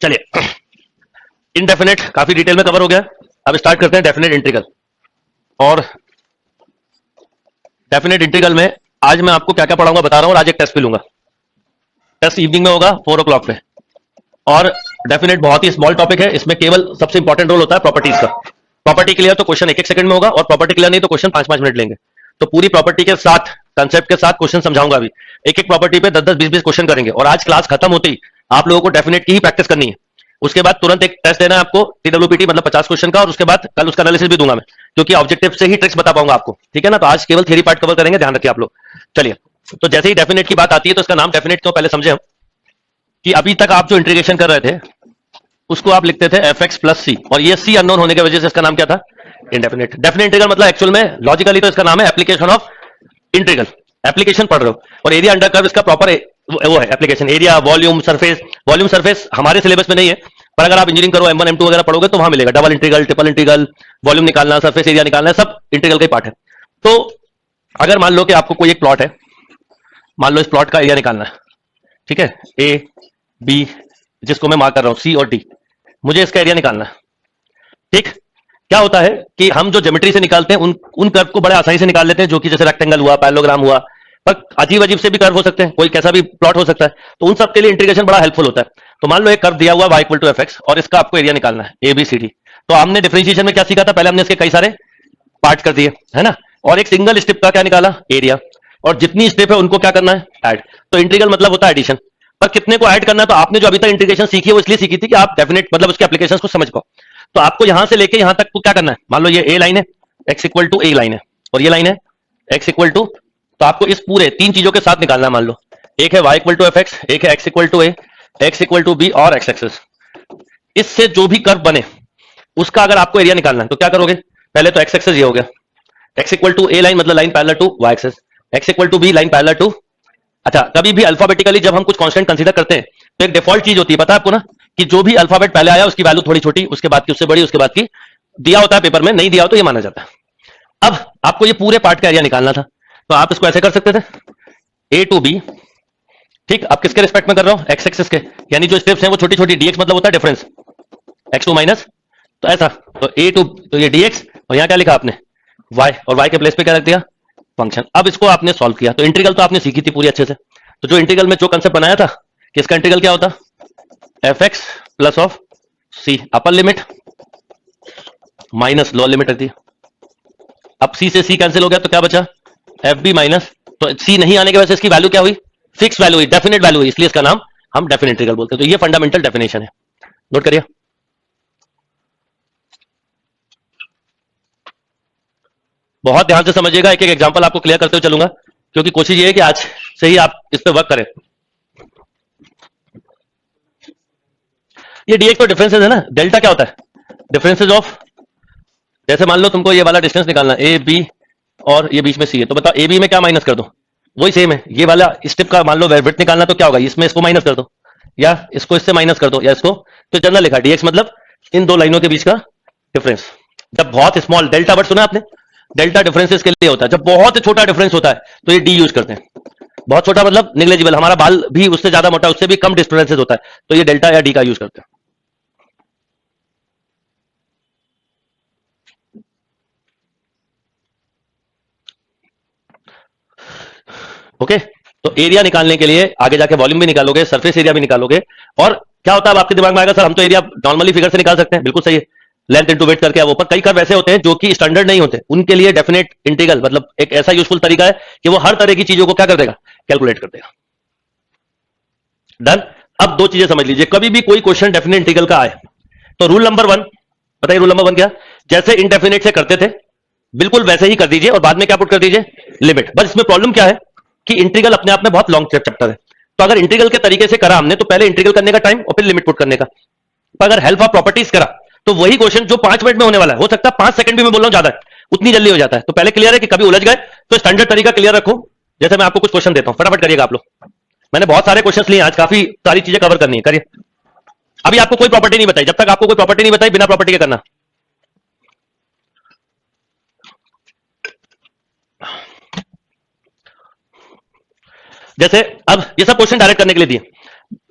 चलिए, इनडेफिनेट काफी डिटेल में कवर हो गया। अब स्टार्ट करते हैं डेफिनेट इंटीग्रल। और डेफिनेट इंटीग्रल में आज मैं आपको क्या क्या पढ़ाऊंगा बता रहा हूं, और आज एक टेस्ट भी लूंगा। टेस्ट इवनिंग में होगा 4 o'clock पे। और डेफिनेट बहुत ही स्मॉल टॉपिक है, इसमें केवल सबसे इंपॉर्टेंट रोल होता है प्रॉपर्टीज का। प्रॉपर्टी क्लियर तो क्वेश्चन 1-1 सेकंड में होगा, और प्रॉपर्टी क्लियर नहीं तो क्वेश्चन 5-5 मिनट लेंगे। तो पूरी प्रॉपर्टी के साथ, कंसेप्ट के साथ क्वेश्चन समझाऊंगा। अभी एक एक प्रॉपर्टी पे 10-10, 20-20 क्वेश्चन करेंगे। और आज क्लास खत्म होते ही आप लोगों को डेफिनेट की ही प्रैक्टिस करनी है। उसके बाद तुरंत एक टेस्ट देना है आपको, TWPT मतलब 50 क्वेश्चन का, और उसके बाद कल उसका एनालिसिस भी दूंगा मैं, क्योंकि ऑब्जेक्टिव से ही ट्रिक्स बता पाऊंगा आपको। ठीक है ना? तो आज केवल थ्योरी पार्ट कवर करेंगे, ध्यान रखिए आप लोग। चलिए, तो जैसे ही डेफिनेट की बात आती है तो इसका नाम डेफिनेट क्यों, पहले समझे हम कि अभी तक आप जो इंटीग्रेशन कर रहे थे उसको आप लिखते थे fx प्लस सी, और ये सी अननोन होने की वजह से इसका नाम क्या था, इंडेफिनेट। डेफिनेट इंटीग्रल मतलब एक्चुअल में लॉजिकली तो इसका नाम है एप्लीकेशन ऑफ इंटीग्रल। एप्लीकेशन पढ़ रहे हो, और एरिया अंडर कर्व इसका प्रॉपर वो है application. Area, volume, surface. Volume surface हमारे सिलेबस में नहीं है, पर अगर आप इंजीनियरिंग करो, M1 M2 वगैरह पढ़ोगे तो वहां मिलेगा। Double integral, triple integral, volume निकालना, सरफेस एरिया निकालना, सब इंटीग्रल का ही पार्ट है। तो अगर मान लो कि आपको कोई एक प्लॉट है, मान लो इस प्लॉट का एरिया निकालना है, ठीक है, ए बी, जिसको मैं मार्क कर रहा हूं सी और डी, मुझे इसका एरिया निकालना है। ठीक, क्या होता है कि हम जो ज्योमेट्री से निकालते हैं उन कर्व को बड़े आसानी से निकाल लेते हैं, जो कि जैसे रेक्टेंगल हुआ, पैरेललोग्राम हुआ, पर अजीब अजीब से भी कर्व हो सकते हैं, कोई कैसा भी प्लॉट हो सकता है। तो उन सब के लिए इंटीग्रेशन बड़ा हेल्पफुल होता है। तो मान लो एक कर्व दिया हुआ y equal to F X, और इसका आपको एरिया निकालना है ए बी सी डी। तो हमने डिफरेंशिएशन में क्या सीखा था, पहले हमने इसके कई सारे पार्ट कर दिए, है ना, और एक सिंगल स्टेप का क्या निकाला, एरिया। और जितनी स्टेप है उनको क्या करना है, ऐड। तो इंटीग्रल मतलब होता है एडिशन। पर कितने को ऐड करना है, तो आपने जो अभी तक इंटीग्रेशन सीखी है वो इसलिए सीखी थी कि आप डेफिनेट मतलब उसके एप्लीकेशंस को समझ पाओ। तो आपको यहां से लेके यहां तक को क्या करना है, मान लो ये ए लाइन है, X equal to A line है, और ये लाइन है एक्स इक्वल टू, तो आपको इस पूरे 3 चीजों के साथ निकालना है। मान लो एक है y equal to F X, एक है X equal to A, X equal to B, और एक्स एक्सेस। इससे जो भी कर्व बने उसका अगर आपको एरिया निकालना है तो क्या करोगे, पहले तो एक्स एक्सेस ये हो गया, x equal to A line मतलब line parallel to y axis, x equal to b line parallel to. अच्छा, कभी भी अल्फाबेटिकली जब हम कुछ कांस्टेंट कंसीडर करते हैं तो एक डिफॉल्ट चीज होती है, पता है आपको ना, कि जो भी अल्फाबेट पहले आया उसकी वैल्यू थोड़ी छोटी, उसके बाद की उससे बड़ी, उसके बाद की, दिया होता है पेपर में, नहीं दिया हो तो ये माना जाता है। अब आपको ये पूरे पार्ट का एरिया निकालना था, तो आप इसको ऐसे कर सकते थे, ए टू बी। ठीक, आप किसके रिस्पेक्ट में कर रहा हूं, एक्स एक्सिस के, यानी जो स्टेप्स हैं वो छोटी छोटी, डीएक्स मतलब होता है डिफरेंस, एक्स टू माइनस, तो ऐसा, तो ए टू, तो ये डीएक्स, और यहां क्या लिखा आपने, वाई, और वाई के प्लेस पे क्या रख दिया, फंक्शन। अब इसको आपने सॉल्व किया, तो इंटीग्रल तो आपने सीखी थी पूरी अच्छे से। तो जो इंटीग्रल में जो कंसेप्ट बनाया था कि इसका इंटीग्रल क्या होता, F x plus of C, upper limit minus lower limit रख दी। अब सी से सी कैंसिल हो गया तो क्या बचा, एफ बी माइनस, तो सी नहीं आने की वजह से इसकी वैल्यू क्या हुई, फिक्स वैल्यू हुई, डेफिनेट वैल्यू हुई, इसलिए इसका नाम हम डेफिनेट इंटीग्रल बोलते हैं। तो ये फंडामेंटल डेफिनेशन है, नोट करिए। बहुत ध्यान से समझिएगा, एक एक एग्जांपल आपको क्लियर करते हुए चलूंगा, क्योंकि कोशिश ये है कि आज से ही आप इस पे वर्क करें। ये डीएक्स तो डिफरेंसेस है ना, डेल्टा क्या होता है, डिफरेंसेस ऑफ, जैसे मान लो तुमको ये वाला डिस्टेंस निकालना है ए बी, और ये बीच में सी है, तो बताओ ए बी में क्या माइनस कर दो, वही सेम है, ये वाला स्टेप का मान लो विड्थ निकालना, तो क्या होगा, इसमें इसको माइनस कर दो, या इसको इससे माइनस कर दो, या इसको, तो जनरल लिखा डीएक्स मतलब इन दो लाइनों के बीच का डिफरेंस। जब बहुत स्मॉल, डेल्टा वर्ड सुना आपने, डेल्टा डिफरेंसेस के लिए होता है, जब बहुत छोटा डिफरेंस होता है तो ये डी यूज करते हैं। बहुत छोटा मतलब निग्लेजिबल, हमारा बाल भी उससे ज्यादा मोटा, उससे भी कम डिफरेंसेस होता है, तो ये डेल्टा या डी का यूज करते हैं। ओके, तो एरिया निकालने के लिए आगे जाके वॉल्यूम भी निकालोगे, सरफेस एरिया भी निकालोगे, और क्या होता है अब आपके दिमाग में आएगा, सर हम तो एरिया नॉर्मली फिगर से निकाल सकते हैं, बिल्कुल सही है, लेंथ इनटू वेट करके। वो पर कई कर्व ऐसे होते हैं जो कि स्टैंडर्ड नहीं होते, उनके लिए डेफिनेट इंटीग्रल मतलब एक ऐसा यूजफुल तरीका है कि वो हर तरह की चीजों को क्या कर देगा, कैलकुलेट कर देगा। डन। अब दो चीजें समझ लीजिए, कभी भी कोई क्वेश्चन डेफिनेट इंटीग्रल का आए तो रूल नंबर 1 बताइए, रूल नंबर 1 क्या, जैसे इनडेफिनेट से करते थे बिल्कुल वैसे ही कर दीजिए, और बाद में क्या पुट कर दीजिए, लिमिट। बस इसमें प्रॉब्लम क्या है कि इंटीग्रल अपने आप में बहुत लॉन्ग चैप्टर है, तो अगर इंटीग्रल के तरीके से करा हमने तो पहले इंटीग्रल करने का टाइम और फिर लिमिट पुट करने का। पर अगर हेल्प ऑफ प्रॉपर्टीज करा तो वही क्वेश्चन जो 5 मिनट में होने वाला है, हो सकता है 5 सेकंड भी मैं बोल रहा हूं ज्यादा है, उतनी जल्दी हो जाता है। तो पहले क्लियर है कि कभी उलझ गए तो स्टैंडर्ड तरीका क्लियर रखो। जैसे मैं आपको कुछ क्वेश्चन देता हूं, फटाफट करिएगा आप लोग, मैंने बहुत सारे क्वेश्चन लिए आज, काफी सारी चीजें कवर करनी है, करिए। अभी आपको कोई प्रॉपर्टी नहीं बताई, जब तक आपको कोई प्रॉपर्टी नहीं बताई बिना प्रॉपर्टी के करना। जैसे अब ये सब क्वेश्चन डायरेक्ट करने के लिए दिए।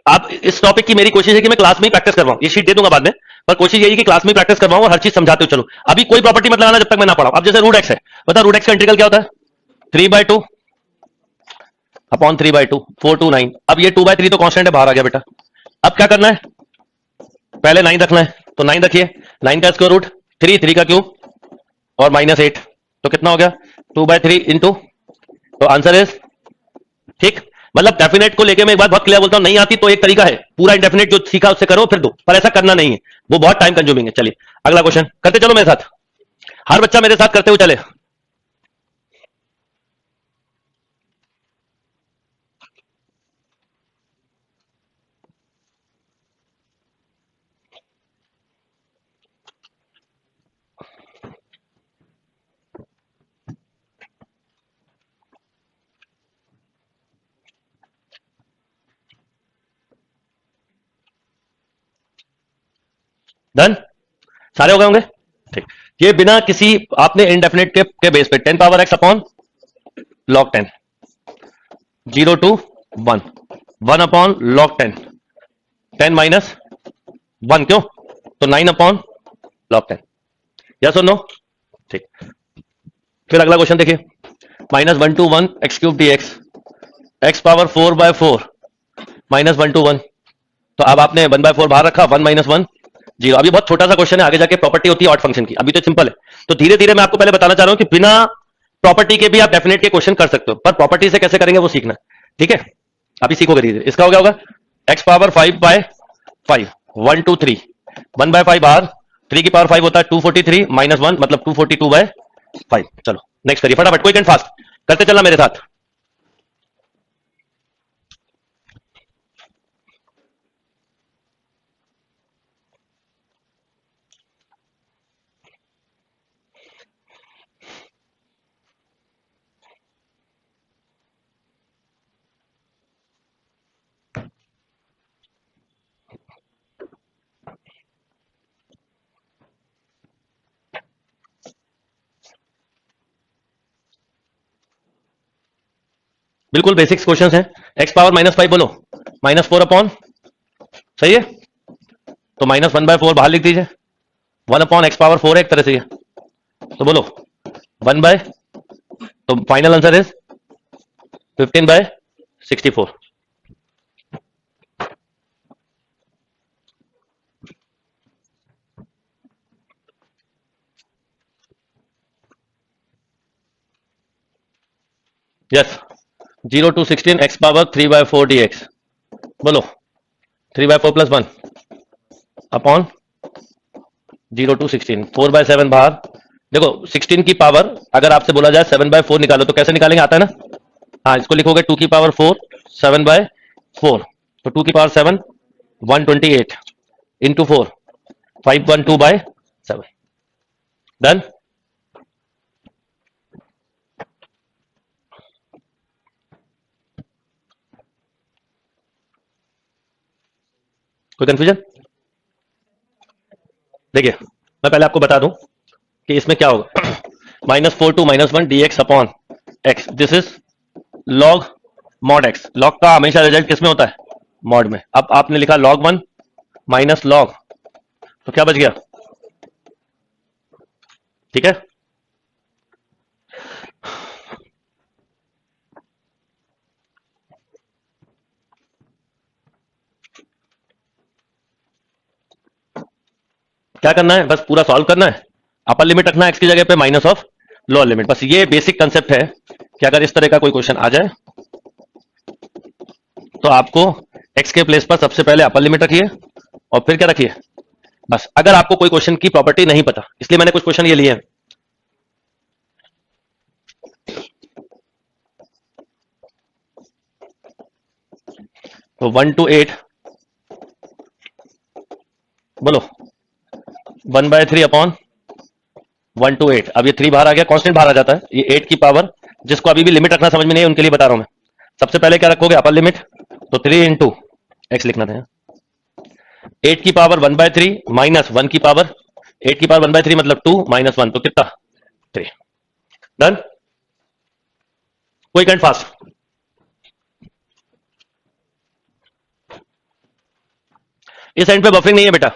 आप इस टॉपिक की मेरी कोशिश है कि मैं क्लास में ही प्रैक्टिस करवाऊं, ये शीट दे दूंगा बाद में, पर कोशिश यही कि क्लास में प्रैक्टिस करवाऊं और हर चीज समझाते हो। चलो अभी कोई प्रॉपर्टी मत लगाना जब तक मैं ना पढ़ाऊं। अब जैसे रूट एक्स है, बता रूट एक्स का इंटीग्रल क्या होता है? 3/2 अपॉन 3/2, 429। अब ये 2/3 तो कांस्टेंट है, बाहर आ गया बेटा। अब क्या करना है? पहले 9 रखना है, तो 9 रखिए। 9 का स्क्वायर रूट 3, 3 का क्यूब और -8, तो कितना हो गया? 2/3 इंटू, तो आंसर इज, ठीक। मतलब डेफिनेट को लेके मैं एक बात बहुत क्लियर बोलता हूं, नहीं आती तो एक तरीका है, पूरा इंडेफिनेट जो सीखा उससे करो फिर दो, पर ऐसा करना नहीं है, वो बहुत टाइम कंज्यूमिंग है। चलिए अगला क्वेश्चन करते चलो मेरे साथ, हर बच्चा मेरे साथ करते हुए चले। डन? सारे हो गए होंगे? ठीक। ये बिना किसी, आपने इंडेफिनेट के बेस पे 10 power x upon log 10, 0 to 1, 1 upon log 10, 10 minus 1, क्यों? तो 9 अपॉन लॉग 10। यस और नो? ठीक। फिर अगला क्वेश्चन देखिए, -1 to 1 x cube D x, x power 4/4 -1 to 1। तो अब आपने 1/4 बाहर रखा, 1 - 1 0। अभी बहुत छोटा सा क्वेश्चन है, आगे जाके प्रॉपर्टी होती है ऑड फंक्शन की, अभी तो सिंपल है। तो धीरे धीरे मैं आपको पहले बताना चाह रहा हूं कि बिना प्रॉपर्टी के भी आप डेफिनेट के क्वेश्चन कर सकते हो, पर प्रॉपर्टी से कैसे करेंगे वो सीखना, ठीक है? अभी सीखोगे धीरे। इसका हो गया होगा एक्स पावर 5/5, 1 to 3, 1/5 बाहर, 3 की पावर 5 होता है 243 -1 मतलब 242/5। चलो नेक्स्ट करिए फटाफट, क्विक एंड फास्ट करते चलना मेरे साथ। बिल्कुल बेसिक्स क्वेश्चंस हैं। एक्स पावर -5 बोलो, -4 अपॉन, सही है? तो -1/4 बाहर लिख दीजिए, 1 अपॉन एक्स पावर 4 है एक तरह से ये, तो बोलो 1 बाय, तो final answer is 15/64। Yes, 0 to 16 x power 3/4 dx, बोलो 3/4 + 1 अपॉन 0 to 16, 4/7 बाहर। देखो 16 की पावर अगर आपसे बोला जाए 7/4 निकालो तो कैसे निकालेंगे, आता है ना? हाँ, इसको लिखोगे 2 की पावर 4, 7/4, तो 2 की पावर 7, 128 इंटू 4, 512/7। डन? कोई कंफ्यूजन? देखिए मैं पहले आपको बता दूं कि इसमें क्या होगा। -4 to -1 dx upon x, this is log mod x. Log का हमेशा रिजल्ट किस में होता है? मॉड में। अब आपने लिखा log 1 माइनस लॉग, तो क्या बच गया? ठीक है, क्या करना है? बस पूरा सॉल्व करना है, अपर लिमिट रखना है एक्स की जगह पे माइनस ऑफ लोअर लिमिट। बस ये बेसिक कंसेप्ट है कि अगर इस तरह का कोई क्वेश्चन आ जाए तो आपको एक्स के प्लेस पर सबसे पहले अपर लिमिट रखिए और फिर क्या रखिए, बस। अगर आपको कोई क्वेश्चन की प्रॉपर्टी नहीं पता, इसलिए मैंने कुछ क्वेश्चन ये लिए हैं। तो 1 to 8 बोलो 1/3 अपॉन 1 to 8। अब ये 3 बाहर आ गया, कांस्टेंट बाहर आ जाता है, ये 8 की पावर, जिसको अभी भी लिमिट रखना समझ में नहीं है उनके लिए बता रहा हूं मैं। सबसे पहले क्या रखोगे? अपर लिमिट, तो 3 इंटू एक्स लिखना था, 8 की पावर 1/3 माइनस 1 की पावर, 8 की पावर 1/3 मतलब 2 माइनस 1 तो कितना? 3। डन? Quick and fast. इस एंड पे बफरिंग नहीं है बेटा।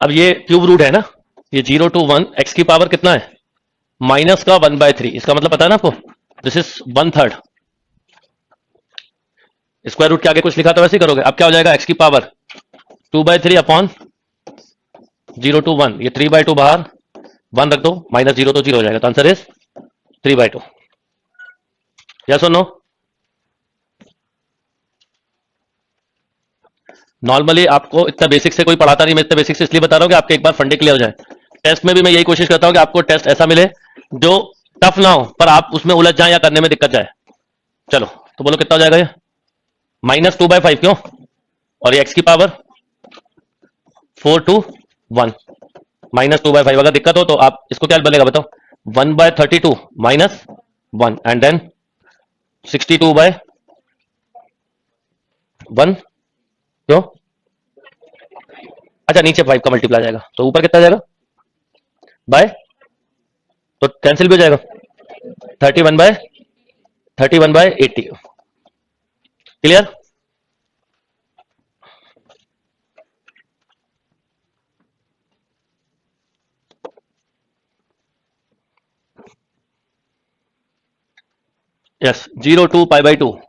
अब ये क्यूब रूट है ना, ये 0 to 1 एक्स की पावर कितना है, माइनस का 1/3, इसका मतलब पता है ना आपको, दिस इज 1/3। स्क्वायर रूट के आगे कुछ लिखा तो वैसे ही करोगे। अब क्या हो जाएगा, एक्स की पावर 2/3 अपॉन 0 to 1, ये 3/2 बाहर, 1 रख दो, माइनस 0 तो 0 हो जाएगा, तो आंसर इज 3/2। यस और नो? नॉर्मली आपको इतना बेसिक से कोई पढ़ाता नहीं, मैं इतना बेसिक से इसलिए बता रहा हूँ कि आपके एक बार फंडे क्लियर हो जाए। टेस्ट में भी मैं यही कोशिश करता हूँ कि आपको टेस्ट ऐसा मिले जो टफ ना हो, पर आप उसमें उलझ जाए या करने में दिक्कत जाए। चलो तो बोलो कितना हो जाएगा ये, -2/5 क्यों, और ये एक्स की पावर 4 to 1, -2/5। अगर दिक्कत हो तो आप इसको क्या बनेगा बताओ, 1/32 -1 एंड देन 62/1 क्यों, अच्छा नीचे 5 का मल्टीप्लाई आ जाएगा तो ऊपर कितना आ जाएगा बाय, तो कैंसिल भी हो जाएगा, 31/80। Clear? Yes, 0 to π/2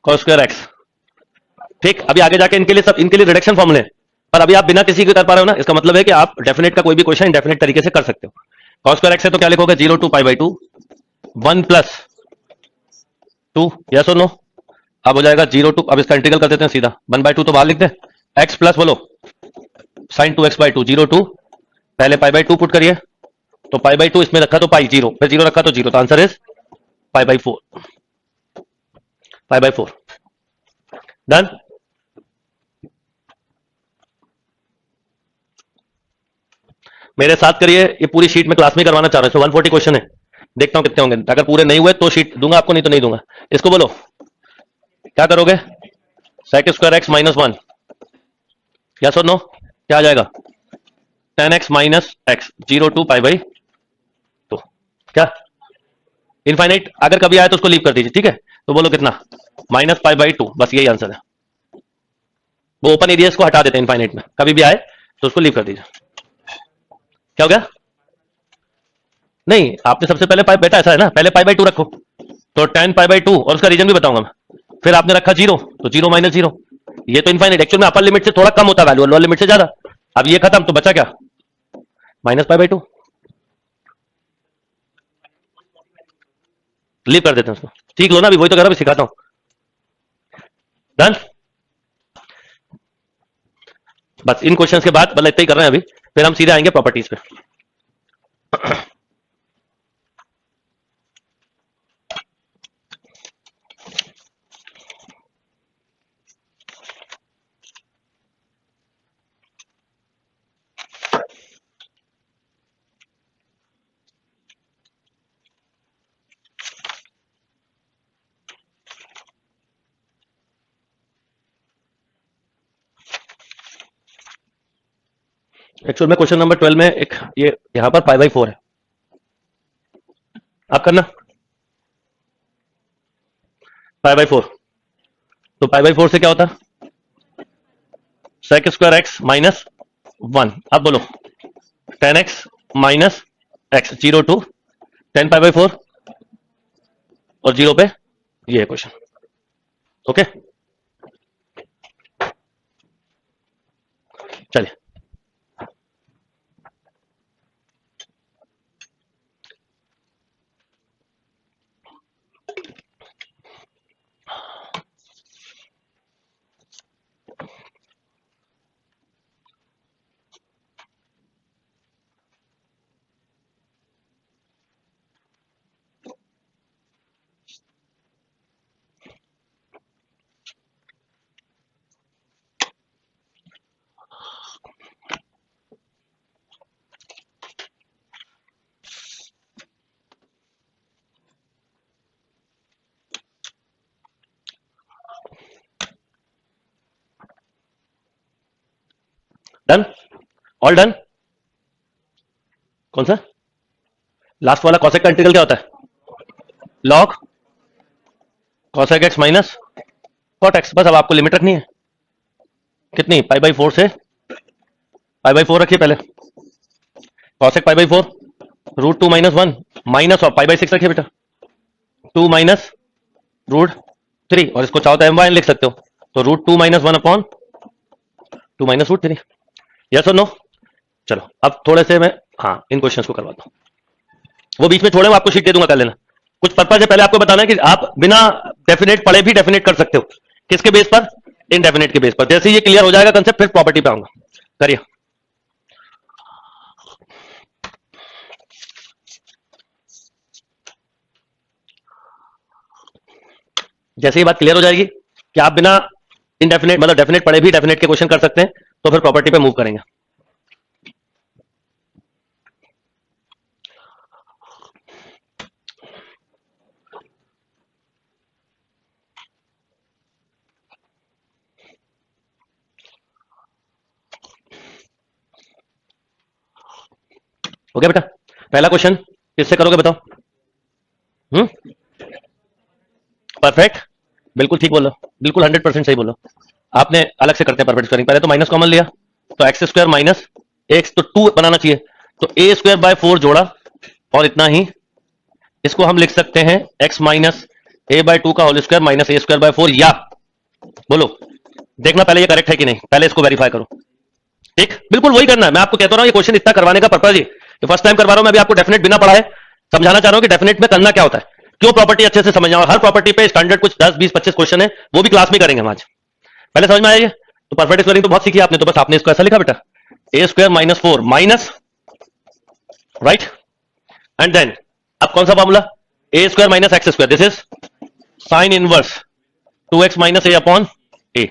cos square x. ठीक, अभी आगे जाके इनके लिए सब, इनके लिए रिडक्शन फॉर्मूले हैं, पर अभी आप बिना किसी के कर पा रहे हो ना, इसका मतलब है कि आप डेफिनेट का कोई भी क्वेश्चन इंडेफिनेट तरीके से कर सकते हो। cos स्क्वायर एक्स है तो क्या लिखोगे, 0 to π/2 1+2, यस और नो? अब हो जाएगा 0 to, अब इसका इंटीग्रल कर देते हैं सीधा, 1/2 तो बाहर लिख दे, एक्स प्लस बोलो sin 2x/2, 0 to, पहले π/2 पुट करिए, तो π/2 इसमें रखा तो पाई, जीरो फिर जीरो रखा तो जीरो, तो आंसर इज π/4, π/4। डन? मेरे साथ करिए, ये पूरी शीट में क्लास में करवाना चाह रहे हो, 140 क्वेश्चन है, देखता हूं कितने होंगे, अगर पूरे नहीं हुए तो शीट दूंगा आपको, नहीं तो नहीं दूंगा। इसको बोलो क्या करोगे, sec स्क्वायर एक्स -1, यस और नो? क्या आ जाएगा, 10x - x, 0 to π/2, क्या इनफाइनाइट अगर कभी आए तो उसको लीव कर दीजिए, ठीक है? तो बोलो कितना, -π/2, बस यही आंसर है। वो ओपन एरियाज को हटा देते हैं इनफाइनाइट में, कभी भी आए तो उसको लीव कर दीजिए। क्या हो गया, नहीं आपने सबसे पहले पाई, बेटा ऐसा है ना, पहले π/2 रखो, तो 10π/2, और उसका रीजन भी बताऊंगा मैं। फिर आपने रखा जीरो, तो 0 - 0, ये तो इनफाइनाइट, एक्चुअल में अपर लिमिट से थोड़ा कम होता वैल्यू, लोअर लिमिट से ज्यादा। अब ये खत्म तो बचा क्या, -π/2, लीव कर देते हैं उसको। ठीक लो ना, अभी वही तो कर रहा हूं, सिखाता हूं। डन? बस इन क्वेश्चंस के बाद मतलब इतना ही कर रहे हैं अभी, फिर हम सीधे आएंगे प्रॉपर्टीज पे। एक्चुअल में क्वेश्चन नंबर 12 में एक ये यहां पर π/4 है, आप करना π/4, तो π/4 से क्या होता है, sec स्क्वायर एक्स -1, अब बोलो 10x - x, 0 to 10π/4, और जीरो पे ये है क्वेश्चन। ओके, चलिए। All done? कौन सा लास्ट वाला कॉसेक का इंटीग्रल क्या होता है? Log cosec X minus cot X. बस अब आपको लिमिट रखनी है कितनी, पाई बाई 4 से पाई बाई 4 रखिए पहले। Cosec pi by 4 root 2 minus 1 minus of pi by 6 रखिए बेटा, 2 माइनस रूट 3, और इसको चाहो तो एम वाई लिख सकते हो, तो root 2 minus 1 upon 2 minus root 3। Yes और नो? चलो अब थोड़े से मैं हाँ इन क्वेश्चंस को करवाता हूँ, वो बीच में थोड़े मैं आपको शीट दे दूंगा, कर लेना। कुछ पर्पज है पहले आपको बताना है कि आप बिना डेफिनेट पढ़े भी डेफिनेट कर सकते हो। किसके बेस पर? इनडेफिनेट के बेस पर। जैसे ये क्लियर हो जाएगा कंसेप्ट, फिर प्रॉपर्टी पे आऊंगा। करिए। जैसे ये बात क्लियर हो जाएगी कि आप बिना इनडेफिनेट मतलब डेफिनेट पढ़े भी डेफिनेट के क्वेश्चन कर सकते हैं, तो फिर प्रॉपर्टी पे मूव करेंगे। हो गया बेटा? पहला क्वेश्चन किससे करोगे बताओ? परफेक्ट, बिल्कुल ठीक बोलो, बिल्कुल 100% सही बोलो। आपने अलग से करते हैं परफेक्ट स्क्वायरिंग, पहले तो माइनस कॉमन लिया तो एक्स स्क्वायर माइनस एक्स, तो 2 बनाना चाहिए, तो ए स्क्वायर बाय 4 जोड़ा और इतना ही। इसको हम लिख सकते हैं एक्स माइनस ए बाय 2 का whole square minus A square by 4, या बोलो देखना पहले ये करेक्ट है कि नहीं, पहले इसको वेरीफाई करो। ठीक, बिल्कुल वही करना है। मैं आपको कहता रहा हूं ये क्वेश्चन इतना करवाने का पर्पज ही, फर्स्ट टाइम करवा रहा हूं मैं भी आपको डेफिनेट बिना पढ़ा है समझाना चाह रहा हूं कि डेफिनेट में करना क्या होता है, क्यों प्रॉपर्टी अच्छे से समझना। और हर प्रॉपर्टी पे स्टैंडर्ड कुछ 10 20 25 क्वेश्चन है, वो भी क्लास में करेंगे हम आज। पहले समझ में आया ये? तो परफेक्ट स्क्वायरिंग तो बहुत सीखी आपने, तो बस आपने इसको ऐसा लिखा बेटा, a square minus 4 minus, right, and then अब कौन सा formula, a square minus x square, this is sine inverse 2x minus a upon a.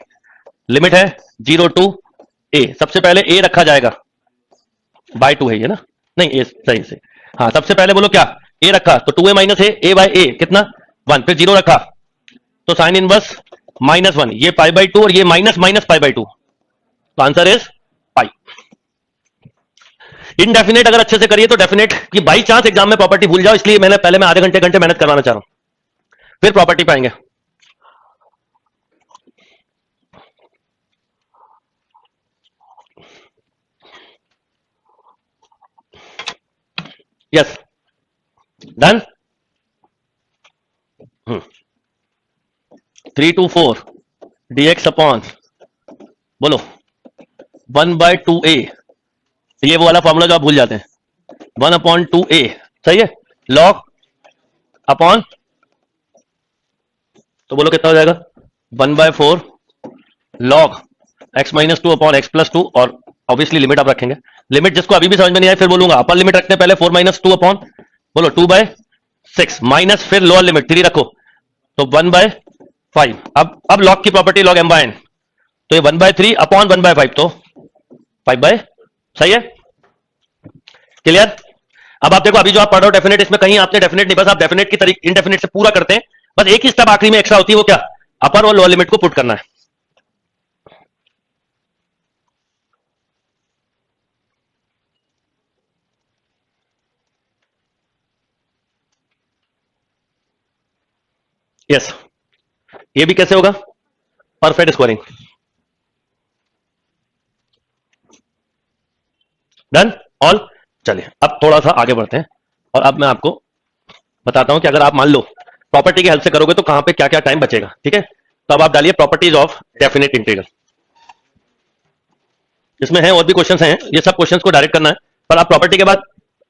Limit है 0 टू ए, सबसे पहले ए रखा जाएगा, बाय 2 है ये ना, नहीं ए सही से, हाँ सबसे पहले बोलो क्या, ए रखा तो 2a माइनस ए बाय ए कितना 1, फिर 0 रखा तो साइन इनवर्स माइनस 1, ये पाई बाई 2 और ये माइनस माइनस पाई बाई 2, तो आंसर इज पाई। इनडेफिनेट अगर अच्छे से करिए तो डेफिनेट कि बाई चांस एग्जाम में प्रॉपर्टी भूल जाओ, इसलिए मैंने पहले मैं आधे घंटे मेहनत करवाना चाह रहा हूं, फिर प्रॉपर्टी पाएंगे। Yes done. 3 to 4 dx upon बोलो 1 बाय 2a, ये वो वाला फॉर्मूला जो आप भूल जाते हैं, 1 अपॉन 2a, सही है, लॉग अपॉन, तो बोलो कितना हो जाएगा 1 by 4 log x minus 2 upon X plus 2, और ऑब्वियसली लिमिट आप रखेंगे। लिमिट जिसको अभी भी समझ में नहीं आए फिर बोलूंगा, अपर लिमिट रखते हैं पहले 4 माइनस 2 अपॉन बोलो 2 बाय 6 माइनस फिर लोअर लिमिट 3 रखो तो 1 बाय 5। अब लॉग की property log M by N, तो ये 1 बाय 3 अपॉन 1 बाय 5, तो 5 बाय, सही है, क्लियर। अब आप देखो अभी जो आप पढ़ रहे हो डेफिनेट, इसमें कहीं आपने डेफिनेट नहीं, बस आप डेफिनेट की तरीके इनडेफिनेट से पूरा करते हैं, बस एक ही स्टेप आखिरी में एक्स्ट्रा होती है, वो क्या, अपर और लोअर लिमिट को पुट करना है। यस ये भी कैसे होगा, परफेक्ट स्कोरिंग, डन ऑल। चलिए अब थोड़ा सा आगे बढ़ते हैं, और अब मैं आपको बताता हूं कि अगर आप मान लो प्रॉपर्टी की हेल्प से करोगे तो कहां पे क्या क्या टाइम बचेगा, ठीक है। तो अब आप डालिए प्रॉपर्टीज ऑफ डेफिनेट इंटीग्रल, इसमें है और भी क्वेश्चंस हैं, ये सब क्वेश्चंस को डायरेक्ट करना है, पर आप प्रॉपर्टी के बाद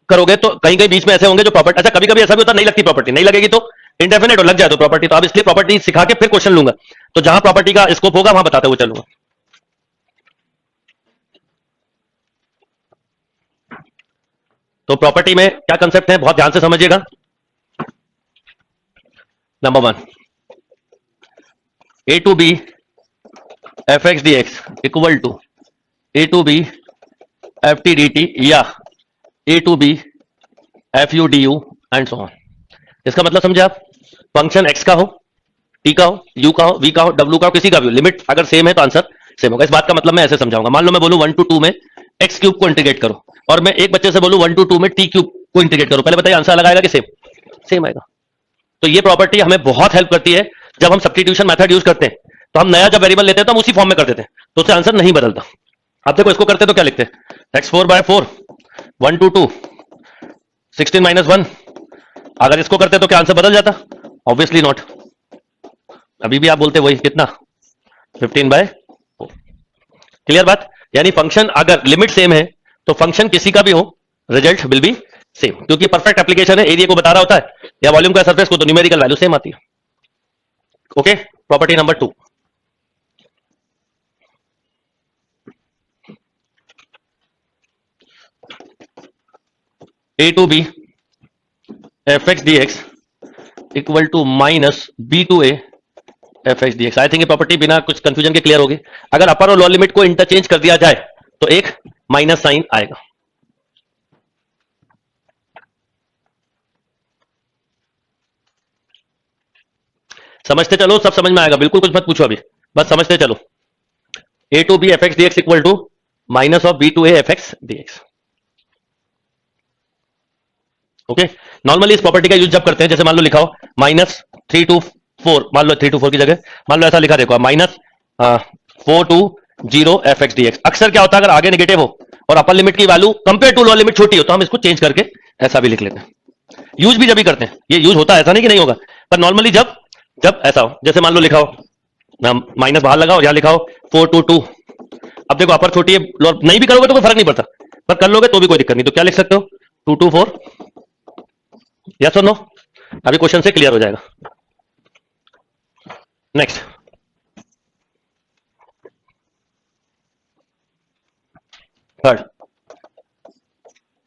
करोगे तो कहीं कहीं बीच में ऐसे होंगे जो प्रॉपर्टी, अच्छा कभी कभी ऐसा भी होता नहीं लगती प्रॉपर्टी, नहीं लगेगी तो इंडेफिनेट और लग जाए तो प्रॉपर्टी, तो अब इसलिए प्रॉपर्टी सिखा के फिर क्वेश्चन लूंगा, तो जहां प्रॉपर्टी का स्कोप होगा वहां बताते हुए चलूंगा। तो प्रॉपर्टी में क्या कंसेप्ट है बहुत ध्यान से समझिएगा। Number 1, a to B F x D x equal to A to B f t d t, या a to B f u d u and so on. इसका मतलब समझे आप, फंक्शन एक्स का हो, टी का हो, यू का हो, वी का हो, डब्ल्यू का हो, किसी का भी हो, लिमिट अगर सेम है तो आंसर सेम होगा। इस बात का मतलब मैं ऐसे समझाऊंगा, मान लो मैं बोलूं 1 to 2 में एक्स क्यूब को इंटीग्रेट करो, और मैं एक बच्चे से बोलूं 1 to 2 में टी क्यूब को इंटीग्रेट करो, पहले बताइए आंसर अलग आएगा कि सेम? सेम आएगा। तो ये प्रॉपर्टी हमें बहुत हेल्प करती है जब हम सब्स्टिट्यूशन मेथड यूज करते हैं। तो हम नया जब वेरिएबल लेते हैं तो हम उसी फॉर्म में कर देते हैं, तो उससे आंसर नहीं बदलता। अब देखो इसको करते तो क्या लिखते हैं, x4/4 1 to 2 16 - 1। अगर इसको करते तो क्या आंसर बदल जाता? Obviously not. अभी भी आप बोलते वही कितना 15/4। क्लियर बात? यानी फंक्शन अगर लिमिट सेम है तो फंक्शन किसी का भी हो रिजल्ट विल बी सेम, क्योंकि परफेक्ट एप्लीकेशन है, एरिया को बता रहा होता है या वॉल्यूम का सरफेस को, तो न्यूमेरिकल वैल्यू सेम आती है। Okay, property number 2, a to b fx dx equal to minus b to a fx dx। I think ये प्रॉपर्टी बिना कुछ कंफ्यूजन के क्लियर होगी। अगर अपर और लोअर लिमिट को इंटरचेंज कर दिया जाए तो एक माइनस साइन आएगा। समझते चलो, सब समझ में आएगा, बिल्कुल कुछ मत पूछो अभी, बस समझते चलो। a to b fx dx equal to minus of b to a fx dx। Okay, normally इस प्रॉपर्टी का यूज जब करते हैं, जैसे मान लो लिखाओ -3 to 4, मान लो 3 to 4 की जगह मान लो ऐसा लिखा, देखो -4 to 0 fx dx। अक्सर क्या होता है, अगर आगे नेगेटिव हो और अपर लिमिट की value compare to lower limit छोटी हो तो हम इसको चेंज करके ऐसा भी लिख लेते हैं। यूज भी जब भी करते हैं, ये यूज होता है, ऐसा नहीं कि नहीं होगा, पर नॉर्मली जब जब ऐसा हो, जैसे मान लो लिखाओ माइनस बाहर लगाओ, यहां लिखाओ 4 to 2। अब देखो अपर छोटी है, लोअर नहीं भी करोगे तो कोई फर्क नहीं पड़ता, पर कर लोगे तो भी कोई दिक्कत नहीं, तो क्या लिख सकते हो 2 to 4। यस और नो? अभी क्वेश्चन से क्लियर हो जाएगा। Next, third,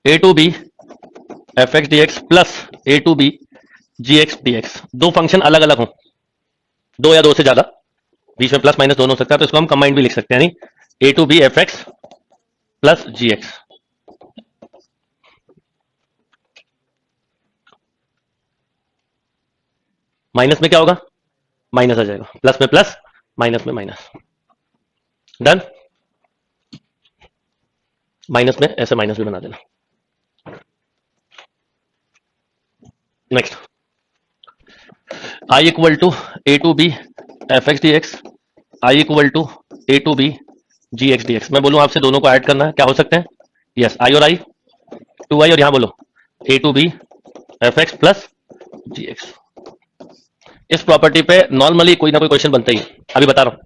a to b fx dx plus a to b gx dx। दो फंक्शन अलग अलग हो, दो या दो से ज्यादा, बीच में प्लस माइनस दोनों हो सकता है, तो इसको हम कंबाइंड भी लिख सकते हैं, यानी a to b fx plus gx। Minus में क्या होगा, माइनस आ जाएगा, प्लस में प्लस, माइनस में माइनस। डन। माइनस में ऐसे माइनस भी बना देना। Next, I equal to A to B F x D X, I equal to A to B G X D X. मैं बोलूं आपसे दोनों को ऐड करना है, क्या हो सकते हैं? यस, आई और आई, 2i, और यहां बोलो a to B F x plus g x. इस प्रॉपर्टी पे नॉर्मली कोई ना कोई क्वेश्चन बनता ही है, अभी बता रहा हूं।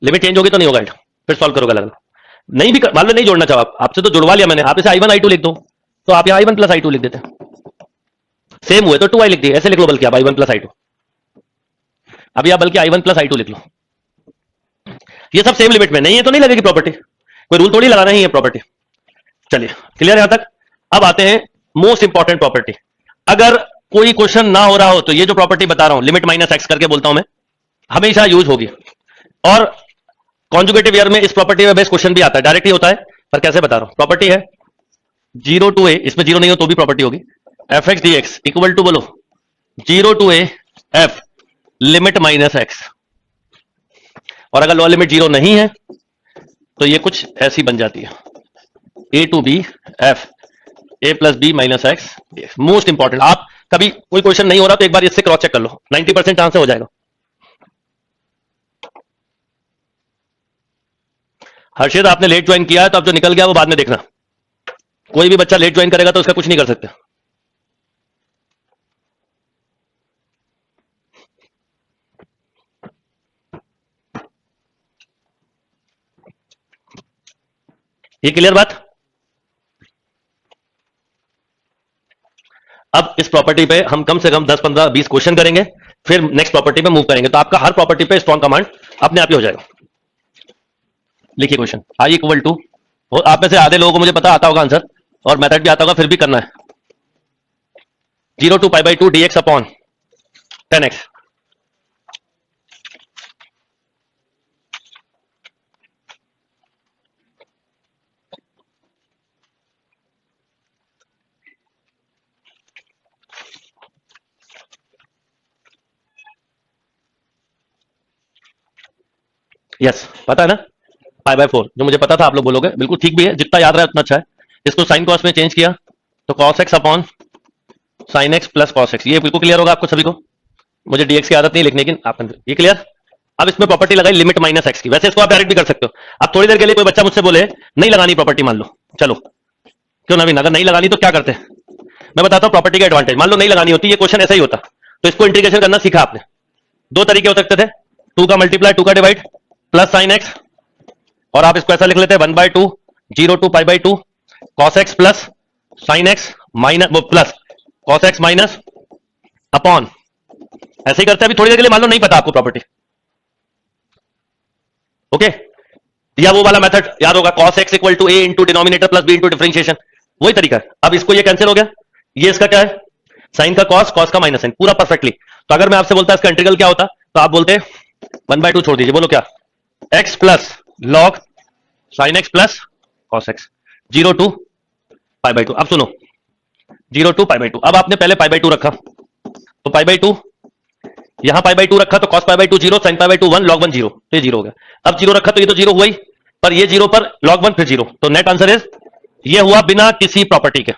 लिमिट चेंज होगी तो नहीं होगा ऐड, फिर सॉल्व करोगे अलग। नहीं भी मान लो नहीं जोड़ना चाहो, आपसे तो जुड़वा लिया मैंने, आप इसे i1 i2 लिख दो, तो आप यहाँ i1 प्लस i2 लिख देते, सेम हुए तो 2i लिख दिए, ऐसे लिख लो, बल्कि आप i1 प्लस i2, अभी आप बल्कि i1 प्लस i2 लिख लो। ये सब सेम लिमिट में नहीं है तो नहीं लगेगी प्रॉपर्टी, कोई रूल थोड़ी लगाना ही है प्रॉपर्टी। चलिए क्लियर यहां तक। अब आते हैं मोस्ट इंपॉर्टेंट प्रॉपर्टी। अगर कोई क्वेश्चन ना हो रहा हो तो ये जो प्रॉपर्टी बता रहा हूं, लिमिट माइनस एक्स करके बोलता हूं मैं, हमेशा यूज होगी। और कॉन्जुगेटिव ईयर में इस प्रॉपर्टी में बेस्ट क्वेश्चन भी आता है, डायरेक्ट ही होता है, पर कैसे बता रहा हूं। प्रॉपर्टी है 0 to a, इसमें जीरो नहीं हो तो भी प्रॉपर्टी होगी, F x D x equal to बोलो 0 to a F limit minus X. और अगर लोअर लिमिट जीरो नहीं है तो ये कुछ ऐसी बन जाती है, a to B f a plus b minus x. Most important, आप कभी कोई क्वेश्चन नहीं हो रहा तो एक बार इससे क्रॉस चेक कर लो, 90% आंसर हो जाएगा। हर्षित आपने लेट ज्वाइन किया है तो अब जो निकल गया वो बाद में देखना, कोई भी बच्चा लेट ज्वाइन करेगा तो उसका कुछ नहीं कर सकते। ये क्लियर बात? अब इस प्रॉपर्टी पे हम कम से कम 10 15 20 क्वेश्चन करेंगे, फिर नेक्स्ट प्रॉपर्टी पे मूव करेंगे, तो आपका हर प्रॉपर्टी पे स्ट्रॉन्ग कमांड अपने आप ही हो जाएगा। लिखिए क्वेश्चन, आई इक्वल टू, आप में से आधे लोगों को मुझे पता आता होगा आंसर, और मेथड भी आता होगा, फिर भी करना है, 0 to π/2 dx upon 10x। Yes पता है ना, पाई बाय 4, जो मुझे पता था आप लोग बोलोगे, बिल्कुल ठीक भी है, जितना याद रहा उतना अच्छा है। इसको साइन कॉस में चेंज किया तो cos x upon sign x plus cos x, ये बिल्कुल क्लियर होगा आपको सभी को। मुझे डीएक्स की आदत नहीं लेकिन आप ये क्लियर। अब इसमें प्रॉपर्टी लगाई लिमिट माइनस एक्स की, वैसे इसको आप डायरेक्ट भी कर सकते हो। अब थोड़ी देर के लिए कोई बच्चा मुझसे बोले नहीं लगानी प्रॉपर्टी, मान लो, चलो क्यों नवीन, अगर नहीं लगानी तो क्या करते हैं, मैं बताता हूं प्रॉपर्टी का एडवांटेज। मान लो नहीं लगानी होती, ये क्वेश्चन ऐसा ही होता, तो इसको इंटीग्रेशन करना सीखा आपने। दो तरीके हो सकते थे, 2 का मल्टीप्लाई 2 का डिवाइड प्लस साइन एक्स, और आप इसको ऐसा लिख लेते हैं 1/2 0 to pi by 2 cos x plus sine x minus plus cos x minus upon, ऐसे ही करते हैं। अभी थोड़ी देर के लिए मान लो नहीं पता आपको प्रॉपर्टी, ओके, या वो वाला मेथड याद होगा, cos x equal to a into denominator plus b into differentiation, वही तरीका है। अब इसको ये कैंसिल हो गया, ये इसका क्या है, साइन का cos, cos का माइनस साइन, पूरा परफेक्टली। तो अगर मैं आपसे बोलता इसका इंटीग्रल क्या होता, तो आप बोलते 1/2 छोड़ दीजिए, बोलो क्या, x plus log sine x plus cos x 0 to pi by 2। अब सुनो 0 टू पाई बाई 2, अब आपने पहले पाई बाई 2 रखा तो पाई बाई 2, यहां पाई बाई 2 रखा तो cos pi by 2 0, sin pi by 2 1, log 1 0, तो ये 0 हो गया। अब 0 रखा तो ये तो 0 हुआ ही, पर ये 0 पर log 1 फिर 0, तो नेट आंसर इज ये हुआ बिना किसी प्रॉपर्टी के।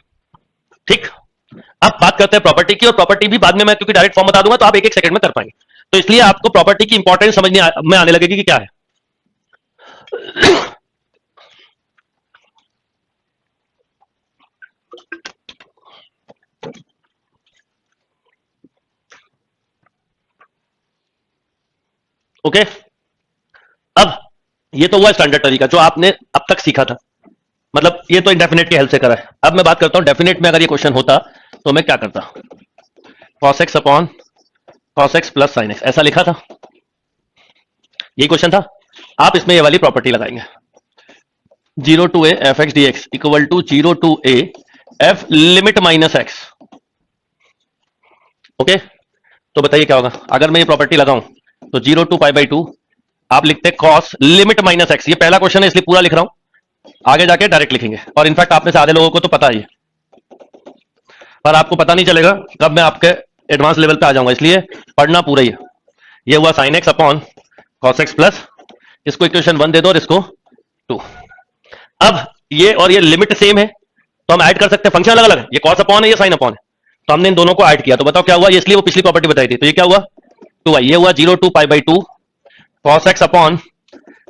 ठीक, अब बात करते हैं प्रॉपर्टी की, और प्रॉपर्टी भी बाद में मैं क्योंकि डायरेक्ट फॉर्म बता दूंगा तो आप एक एक सेकंड में कर पाएंगे, तो इसलिए आपको प्रॉपर्टी की इंपॉर्टेंस समझने में आने लगेगी कि क्या है। ओके, अब ये तो हुआ स्टैंडर्ड तरीका जो आपने अब तक सीखा था, मतलब ये तो इंडेफिनेट की हेल्प से करा है। अब मैं बात करता हूं डेफिनेट में अगर ये क्वेश्चन होता तो मैं क्या करता, cos x upon cos x plus sin x, ऐसा लिखा था, यही क्वेश्चन था। आप इसमें ये वाली प्रॉपर्टी लगाएंगे 0 to a f x D x equal to 0 to a F limit minus x. Okay, तो बताइए क्या होगा अगर मैं ये प्रॉपर्टी लगाऊं, तो 0 टू पाई बाई 2 आप लिखते कॉस लिमिट माइनस एक्स, ये पहला क्वेश्चन है इसलिए पूरा लिख रहा हूं, आगे जाके डायरेक्ट लिखेंगे। और इनफैक्ट आप में से आधे लोगों को तो पता ही है, पर आपको पता नहीं चलेगा कब मैं आपके एडवांस लेवल पे आ जाऊंगा, इसलिए पढ़ना पूरा ही है। ये हुआ sign x upon cos x plus, इसको इक्वेशन 1 दे दो और इसको 2। अब ये और ये लिमिट सेम है तो हम ऐड कर सकते हैं, फंक्शन अलग अलग है, ये कॉस अपॉन है, ये साइन अपॉन है, तो हमने इन दोनों को ऐड किया, तो बताओ क्या हुआ, ये इसलिए वो पिछली प्रॉपर्टी बताई थी, तो ये क्या हुआ 2y, ये हुआ 0 to pi by 2 cos x upon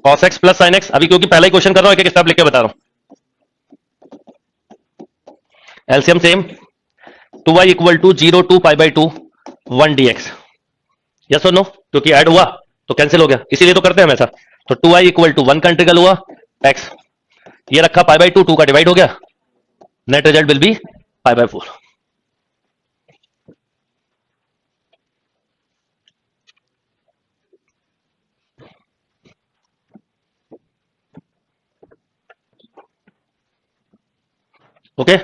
cos x plus sine x. अभी क्योंकि पहला ही क्वेश्चन कर रहा हूं, एक एक स्टेप लिख के बता रहा हूं, LCM same 2y equal to 0 to pi by 2 1 dx, yes और नो, क्योंकि ऐड हुआ तो कैंसिल हो गया, इसीलिए तो करते हैं हमेशा। तो 2y इक्वल टू 1 का इंटीग्रल हुआ x, ये रखा पाई बाई 2, 2 का डिवाइड हो गया, net result will be pi by 4। Okay,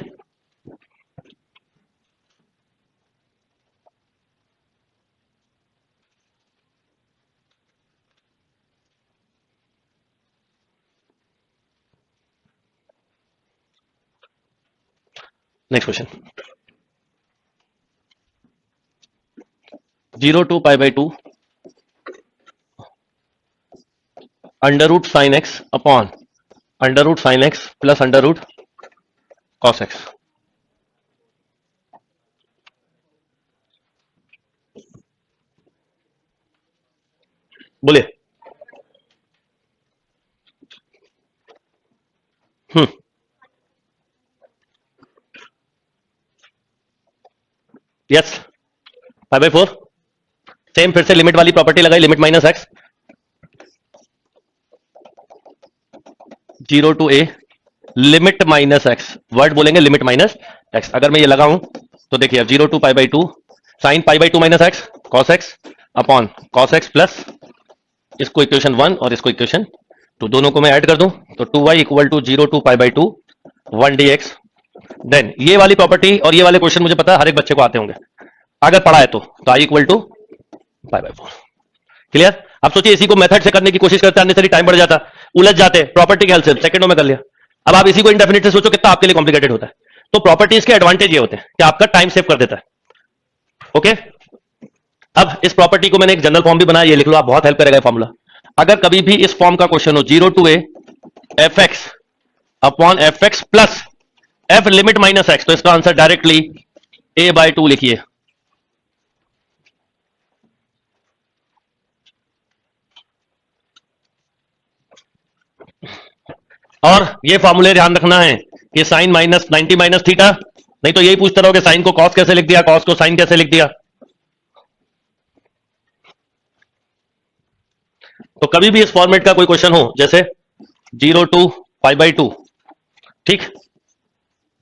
next question 0 to pi by 2 under root sine x upon under root sine x plus under root cos x. बोलिए। Yes, pi by 4 same, फिर से limit वाली property लगाई, limit minus x 0 to a limit minus x, word बोलेंगे limit minus x. अगर मैं ये लगाऊं तो देखिए 0 to pi by 2 sine pi by 2 minus x cos x upon cos x plus, इसको इक्वेशन 1 और इसको इक्वेशन 2, दोनों को मैं ऐड कर दूं तो 2y equal to 0 to pi by 2 1 dx। Then ये वाली प्रॉपर्टी और ये वाले क्वेश्चन मुझे पता है हर एक बच्चे को आते होंगे, अगर पढ़ा है तो i equal to pi by 4। Clear. अब सोचिए इसी को मेथड से करने की कोशिश करते हैं, अननेसेसरी टाइम बढ़ जाता, उलझ जाते, प्रॉपर्टी की हेल्प से सेकंडों में कर लिया। अब आप इसी को इंडेफिनिट से सोचो कितना आपके लिए कॉम्प्लिकेटेड होता है। तो प्रॉपर्टीज के एडवांटेज ये होते हैं कि आपका टाइम सेव कर देता है। ओके, अब इस प्रॉपर्टी को मैंने एक जनरल फॉर्म भी बनाया, ये लिख लो आप, बहुत हेल्प करेगा फॉर्मूला। अगर कभी भी इस फॉर्म का क्वेश्चन हो 0 to a f x upon F x plus F limit minus x, तो इसका आंसर डायरेक्टली a/2 लिखिए। और ये फॉर्मूले ध्यान रखना है कि साइन माइनस 90 माइनस थीटा, नहीं तो यही पूछते रहोगे साइन को कॉस कैसे लिख दिया, कॉस को साइन कैसे लिख दिया। तो कभी भी इस फॉर्मेट का कोई क्वेश्चन हो, जैसे 0 to π/2, ठीक,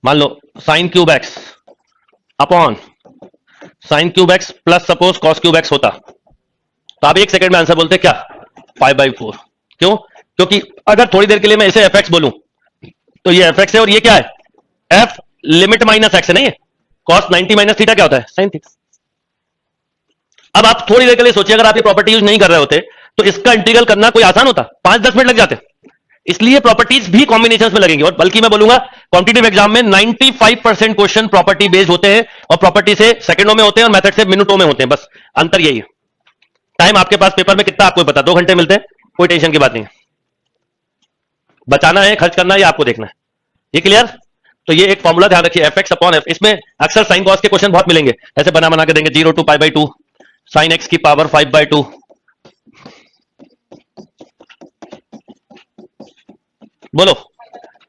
मान लो sine cube x upon sine cube x plus suppose cos cube x होता, तो आप एक सेकंड में आंसर बोलते क्या, 5/4। क्यों? क्योंकि अगर थोड़ी देर के लिए मैं इसे एफ एक्स बोलूं तो ये एफ एक्स है और ये क्या है, एफ लिमिट माइनस एक्स है, नहीं है, कॉस 90 माइनस थीटा क्या होता है, साइन थीटा। अब आप थोड़ी देर के लिए सोचिए, अगर आप ये प्रॉपर्टी यूज नहीं कर रहे होते तो इसका इंटीग्रल करना कोई आसान होता, 5-10 मिनट लग जाते। इसलिए प्रॉपर्टीज भी कॉम्बिनेशंस में लगेंगी, और बल्कि मैं बोलूंगा कॉम्पिटिटिव एग्जाम में 95% क्वेश्चन प्रॉपर्टी बेस्ड होते हैं, और प्रॉपर्टी से सेकंडों में होते हैं और मेथड से मिनटों में होते हैं, बस अंतर यही है। टाइम आपके पास पेपर में कितना आपको पता, 2 घंटे मिलते हैं, कोई टेंशन की बात नहीं है। बचाना है, खर्च करना है, ये आपको देखना है। ये क्लियर? तो ये एक फॉर्मूला ध्यान रखिए, एफ एक्स अपॉन एफ। इसमें अक्सर साइन कॉस के क्वेश्चन बहुत मिलेंगे, ऐसे बना बना के देंगे 0 to π/2 साइन एक्स की पावर 5/2, बोलो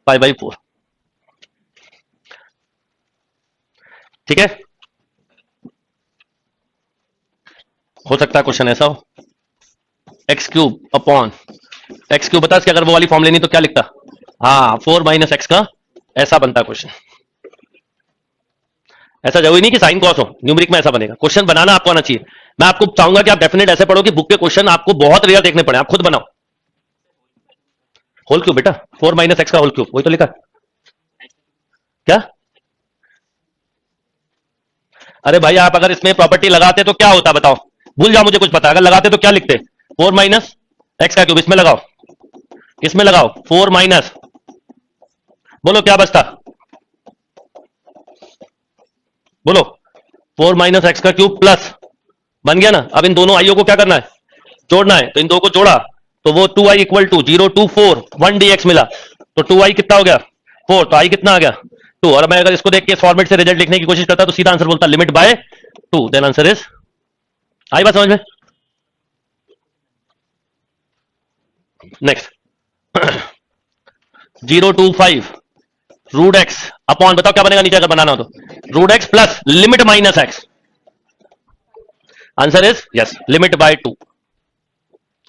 π/4, ठीक है। हो सकता है क्वेश्चन ऐसा हो, x cube upon x cube, बता इसके अगर वो वाली फॉर्म लेनी तो क्या लिखता, हाँ 4 माइनस एक्स का, ऐसा बनता क्वेश्चन। ऐसा जरूरी नहीं कि साइन कॉस हो, न्यूमेरिक में ऐसा बनेगा। क्वेश्चन बनाना आपको आना चाहिए। मैं आपको चाहूंगा कि आप डेफिनेट ऐसे पढ़ो कि बुक के क्वेश्चन आपको बहुत रेयर देखने पड़े, आप खुद बनाओ। होल क्यूब बेटा, 4 माइनस एक्स का होल क्यूब, वही तो लिखा क्या। अरे भाई आप अगर इसमें प्रॉपर्टी लगाते तो क्या होता बताओ, भूल जाओ, मुझे कुछ पता, अगर लगाते तो क्या लिखते, 4 माइनस एक्स का क्यूब, इसमें लगाओ, इसमें लगाओ 4 माइनस, बोलो क्या बचता, बोलो 4 माइनस एक्स का क्यूब प्लस, बन गया ना। अब इन दोनों आईओ को क्या करना है, जोड़ना है, तो इन दो को जोड़ा तो वो 2i equal to 0 to 4 1 dx मिला, तो 2i कितना हो गया 4, तो i कितना आ गया 2। और मैं अगर इसको देख के इस फॉर्मेट से रिजल्ट लिखने की कोशिश करता तो सीधा आंसर बोलता limit by 2, then answer is, आई बात समझ में। Next 0 to 5 root x upon, बताओ क्या बनेगा नीचे अगर बनाना हो तो, root x plus limit minus x, answer is yes limit by 2।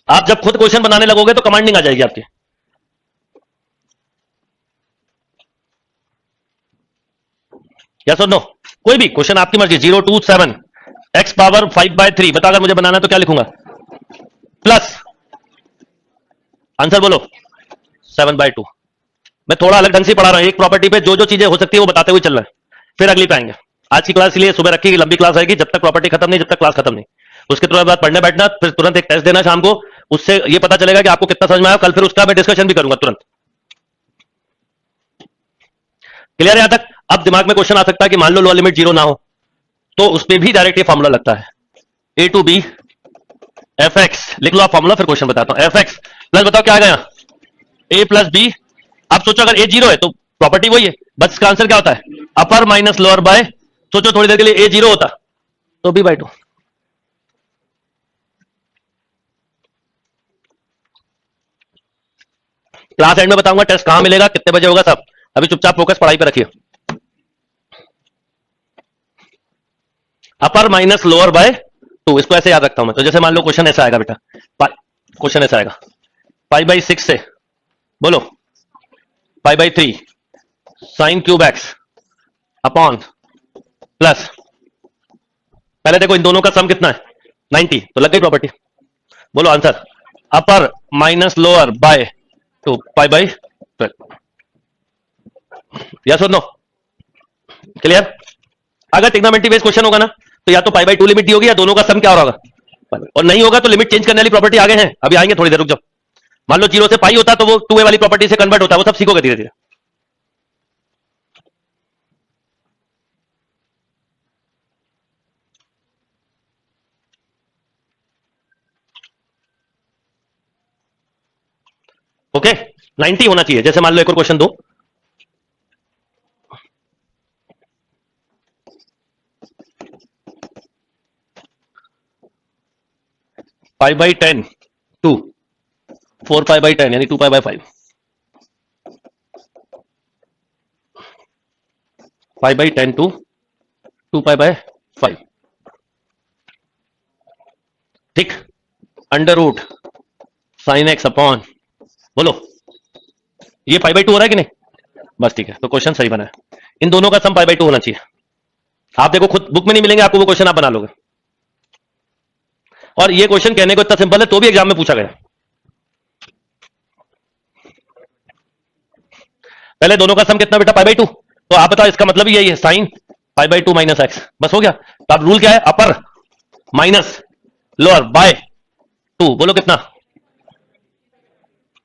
आप जब खुद क्वेश्चन बनाने लगोगे तो कमांडिंग आ जाएगी आपकी। यस और नो, कोई भी क्वेश्चन आपकी मर्जी, 0 to 7 एक्स पावर 5/3, बता अगर मुझे बनाना तो क्या लिखूंगा, प्लस, आंसर बोलो 7/2। मैं थोड़ा अलग ढंग से पढ़ा रहा हूं, एक प्रॉपर्टी पे जो जो चीजें हो सकती है वो बताते हुए चल रहा है, फिर अगली पे आएंगे। आज की क्लास के लिए सुबह रखी, लंबी क्लास आएगी, जब तक प्रॉपर्टी खत्म नहीं, जब तक क्लास खत्म नहीं, उसके तुरंत बाद पढ़ने बैठना, फिर तुरंत एक टेस्ट देना शाम को, उससे ये पता चलेगा कि आपको कितना समझ में आया। कल फिर उसका मैं डिस्कशन भी करूंगा तुरंत। क्लियर है यहां तक? अब दिमाग में क्वेश्चन आ सकता है कि मान लो लोअर लिमिट 0 ना हो, तो उस पर भी डायरेक्ट ये फॉर्मूला लगता है, a to B F x, लिख लो आप फॉर्मूला, फिर क्वेश्चन बताता हूं। एफ एक्स प्लस, बताओ क्या आ गया, ए प्लस बी। अब सोचो अगर ए 0 है तो प्रॉपर्टी वही है, बस इसका आंसर क्या होता है, अपर माइनस लोअर बाय, सोचो थोड़ी देर के लिए ए 0 होता तो b/2। क्लास एंड में बताऊंगा टेस्ट कहां मिलेगा, कितने बजे होगा सब, अभी चुपचाप फोकस पढ़ाई पे रखिए। अपर माइनस लोअर बाय 2, इसको ऐसे याद रखता हूं मैं, तो जैसे मान लो क्वेश्चन ऐसा आएगा बेटा, क्वेश्चन ऐसा आएगा 5/6 से, बोलो 5/3 sign cube x upon plus, पहले देखो इन दोनों का सम कितना है 90, तो लग गई प्रॉपर्टी। बोलो answer, upper minus lower by 2 π/12। Yes और नो, क्लियर? अगर टिग्नोमेट्री बेस्ड क्वेश्चन होगा ना, तो या तो π/2 लिमिट दी होगी, या दोनों का सम क्या हो रहा होगा, और नहीं होगा तो लिमिट चेंज करने वाली प्रॉपर्टी आगे है, अभी आएंगे, थोड़ी देर रुक जाओ। मान लो 0 से पाई होता तो वो 2a वाली प्रॉपर्टी से कन्वर्ट होता है, वो सब सीखोगे धीरे धीरे। ओके 90 होना चाहिए। जैसे मान लो एक और क्वेश्चन दो, 5/10 टू 4π/10 यानी 2π/5, 5/10 टू 2π/5, ठीक, under root sine x upon, बोलो ये 5/2 हो रहा है कि नहीं? बस ठीक है, तो क्वेश्चन सही बना है। इन दोनों का सम 5/2 होना चाहिए। आप देखो खुद बुक में नहीं मिलेंगे आपको वो क्वेश्चन, आप बना लोगे। और ये क्वेश्चन कहने को इतना सिंपल है तो भी एग्जाम में पूछा गया। पहले दोनों का सम कितना बेटा? 5/2। तो आप बताओ इसका मतलब यही है, साइन 5/2 माइनस एक्स, बस हो गया। तो अब रूल क्या है? अपर माइनस लोअर बाय 2, बोलो कितना?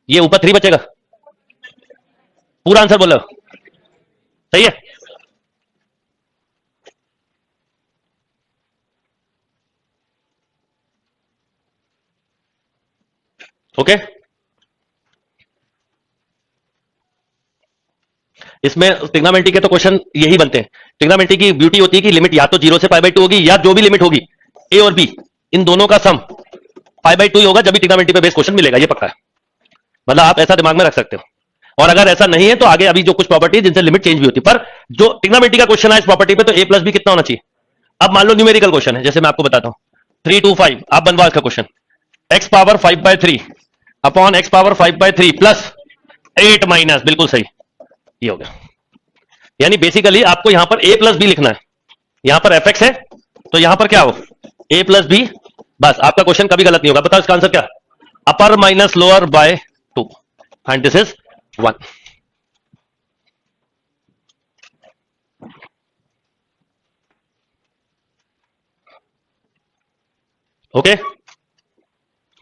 ये ऊपर 3 बचेगा। पूरा आंसर बोलो, सही है। ओके, इसमें ट्रिग्नोमेट्री के तो क्वेश्चन यही बनते हैं। ट्रिग्नोमेट्री की ब्यूटी होती है कि लिमिट या तो 0 से 5/2 होगी, या जो भी लिमिट होगी ए और बी, इन दोनों का सम 5/2 ही होगा। जब भी ट्रिग्नोमेट्री पे बेस क्वेश्चन मिलेगा, ये पक्का है। मतलब आप ऐसा दिमाग में रख सकते हो। और अगर ऐसा नहीं है तो आगे अभी जो कुछ प्रॉपर्टी है जिनसे लिमिट चेंज भी होती है, पर जो ट्रिग्नोमेट्री का क्वेश्चन है इस प्रॉपर्टी पे, तो ए प्लस बी कितना होना चाहिए? अब मान लो न्यूमेरिकल क्वेश्चन है, जैसे मैं आपको बताता हूं 3 2 5, आप बनवाओ इसका question. X power 5/3 upon x power 5/3 plus 8 minus, बिल्कुल सही, ये हो गया। यानी बेसिकली आपको यहां पर ए प्लस बी लिखना है। यहां पर एफ एक्स है, तो यहां पर क्या हो? ए प्लस बी। बस आपका क्वेश्चन कभी गलत नहीं होगा। बताओ इसका आंसर क्या? Upper minus lower by 2, and this is 1। Okay,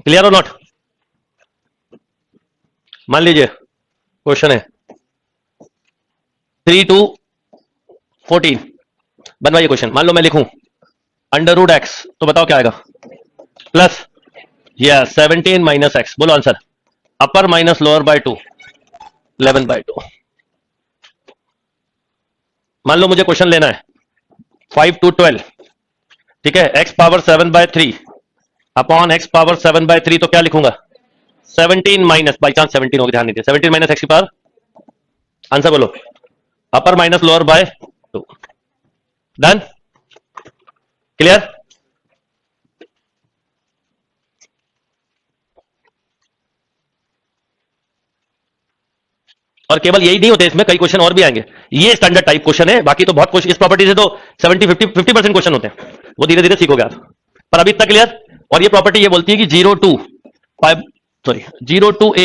clear और नॉट? मान लीजिए क्वेश्चन है 3 2 14, बनवाइए क्वेश्चन। मान लो मैं लिखूं अंडर रूट एक्स, तो बताओ क्या आएगा? प्लस या 17 माइनस एक्स, बोलो answer. Upper minus lower by 2, 11/2। मान लो मुझे क्वेश्चन लेना है 5 to 12, ठीक है, x power 7/3 upon x power 7/3, तो क्या लिखूंगा? 17 माइनस, बाई चांस 17 होगी, ध्यान नहीं दिया, 17 माइनस एक्स की पावर, आंसर बोलो। Upper minus lower by 2, done, clear? और केवल यही नहीं होते, इसमें कई क्वेश्चन और भी आएंगे। ये स्टैंडर्ड टाइप क्वेश्चन है, बाकी तो बहुत क्वेश्चन इस प्रॉपर्टी से तो 70 50% क्वेश्चन होते हैं, वो धीरे धीरे सीखोगे आप। पर अभी इतना क्लियर। और ये प्रॉपर्टी ये बोलती है कि 0 to 5, sorry 0 to a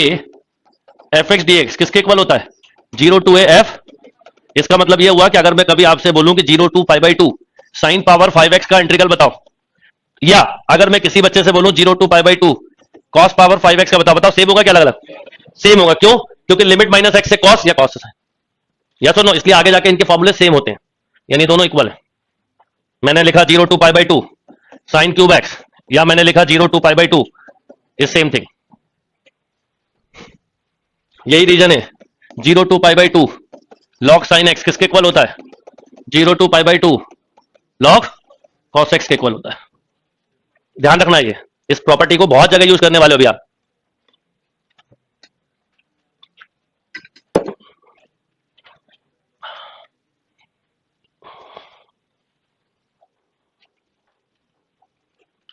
f x D x किसके इक्वल होता है? 0 to a एफ। इसका मतलब ये हुआ कि अगर मैं कभी आपसे बोलूं कि 0 to π/2 साइन पावर 5x का इंटीग्रल बताओ, या अगर मैं किसी बच्चे से बोलूं 0 to π/2 कॉस पावर 5x का बताओ, बताओ सेम होगा क्या अलग अलग? सेम होगा। क्यों? क्योंकि लिमिट माइनस एक्स से कॉस या कॉस है। या तो नो, इसलिए आगे जाके इनके फॉर्मूले सेम होते हैं, यानी दोनों इक्वल है। मैंने लिखा 0 to π/2 साइन क्यूब एक्स, या मैंने लिखा 0 to π/2, इज सेम थिंग। यही रीजन है 0 to π/2 लॉग साइन एक्स किसके इक्वल होता है? 0 to π/2 लॉग कॉस एक्स के इक्वल होता है। ध्यान रखना, ये इस प्रॉपर्टी को बहुत जगह यूज करने वाले हो भी आप।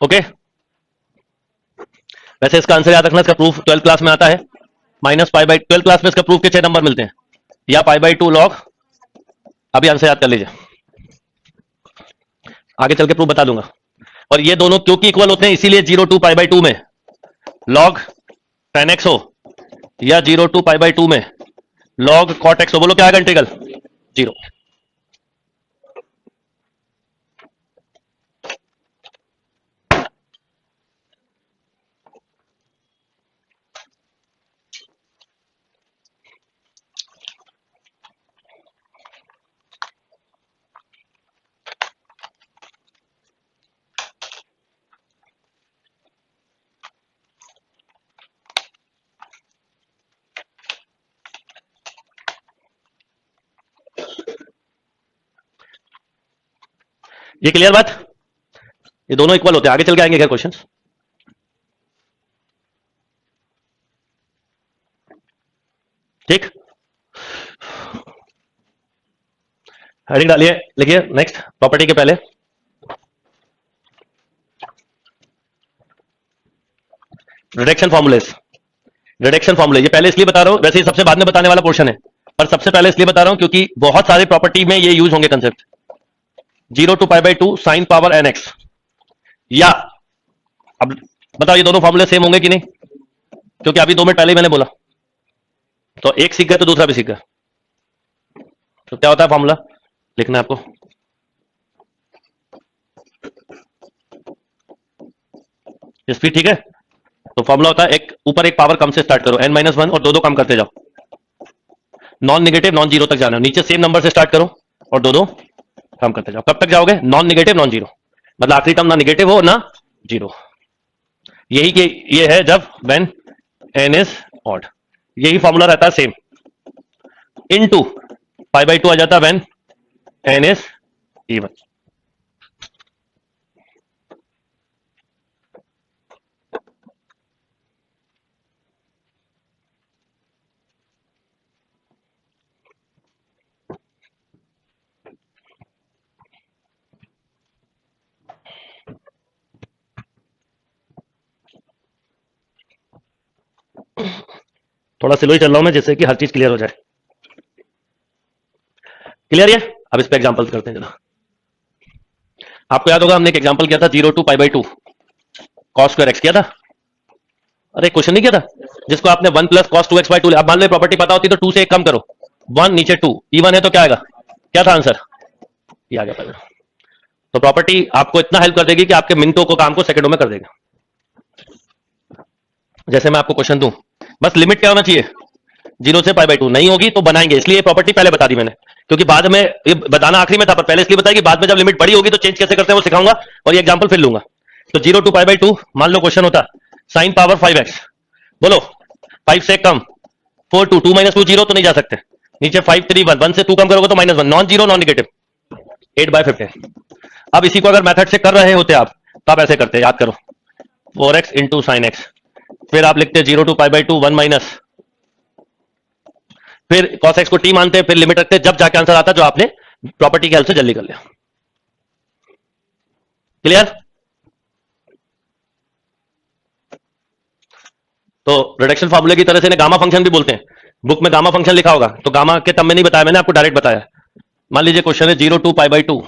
ओके, वैसे इसका आंसर याद रखना, इसका प्रूफ 12th क्लास में आता है। -π/12 क्लास में इसका प्रूफ के 6 नंबर मिलते हैं, या π/2 लॉग। अभी आंसर याद कर लीजिए, आगे चल के प्रूफ बता दूंगा। और ये दोनों क्योंकि इक्वल होते हैं, इसीलिए 0 to π/2 में लॉग tan x हो, या 0 to π/2 में लॉग cot x हो, बोलो क्या आएगा इंटीग्रल? 0। ये क्लियर बात? ये दोनों इक्वल होते हैं, आगे चल के आएंगे क्या क्वेश्चन। ठीक, हेडिंग डालिए, लिखिए नेक्स्ट प्रॉपर्टी के पहले रिडक्शन फॉर्मूलेस। रिडक्शन फॉर्मूले ये पहले इसलिए बता रहा हूं, वैसे ये सबसे बाद में बताने वाला पोर्शन है, पर सबसे पहले इसलिए बता रहा हूं क्योंकि बहुत सारे प्रॉपर्टी में ये यूज होंगे concept. 0 to π/2 sine power nx, या अब बताओ ये दोनों फॉर्मूले सेम होंगे कि नहीं, क्योंकि अभी 2 मिनट पहले ही मैंने बोला, तो एक सीख गया तो दूसरा भी सीख गया। तो क्या होता है फॉर्मूला, लिखना है आपको। स्पीड ठीक है, तो फॉर्मूला होता है एक ऊपर एक पावर कम से स्टार्ट करो n-1 और दो कम करते जाओ, नॉन निगेटिव नॉन जीरो तक जाना है। नीचे सेम नंबर से स्टार्ट करो और दो कम करते जाओ। कब तक जाओगे? नॉन निगेटिव नॉन जीरो, मतलब आखिरी टर्म ना निगेटिव हो ना जीरो। यही के ये है जब व्हेन n इज ऑड, यही फॉर्मूला रहता है सेम। इनटू π/2 आ जाता है व्हेन n इज इवन। थोड़ा स्लो ही चल रहा हूं मैं, जिससे कि हर चीज क्लियर हो जाए। क्लियर है? अब इस पे एग्जांपल करते हैं जरा। आपको याद होगा हमने एक एग्जांपल किया था 0 to π/2 cos स्क्वायर x किया था। अरे क्वेश्चन नहीं किया था, जिसको आपने 1 + cos 2x/2। अब मान लो प्रॉपर्टी पता होती तो 2 से 1 कम करो, 1 नीचे 2 इवन है तो क्या आएगा? क्या था आंसर? ये आ गया। तो प्रॉपर्टी आपको इतना हेल्प कर देगी कि आपके मिनटों को काम को सेकंडों में कर देगा। जैसे मैं आपको क्वेश्चन दूं, बस लिमिट क्या होना चाहिए? 0 से π/2 नहीं होगी तो बनाएंगे, इसलिए प्रॉपर्टी पहले बता दी मैंने, क्योंकि बाद में ये बताना आखिरी में था, पर पहले इसलिए बताया कि बाद में जब लिमिट बड़ी होगी तो चेंज कैसे करते हैं वो सिखाऊंगा, और ये एग्जांपल फिर लूंगा। तो 0 to π/2 मान लो क्वेश्चन होता साइन पावर 5x, बोलो 5 से कम 4 2 2 - 2 0 तो नहीं जा सकते, नीचे 5 3 1 1 से 2 कम करोगे तो -1, नॉन जीरो नॉन निगेटिव 8/15। अब इसी को अगर मेथड से कर रहे होते आप तब ऐसे करते, याद करो 4x इंटू साइन एक्स, फिर आप लिखते 0 to π/2 1 माइनस, फिर cos x को t मानते, फिर लिमिट रखते, जब जाके आंसर आता जो आपने प्रॉपर्टी की हेल्प से जल्दी कर लिया। क्लियर? तो रिडक्शन फार्मूले की तरह से गामा फंक्शन भी बोलते हैं, बुक में गामा फंक्शन लिखा होगा, तो गामा के तब में नहीं बताया मैंने, आपको डायरेक्ट बताया। मान लीजिए क्वेश्चन है 0 to π/2,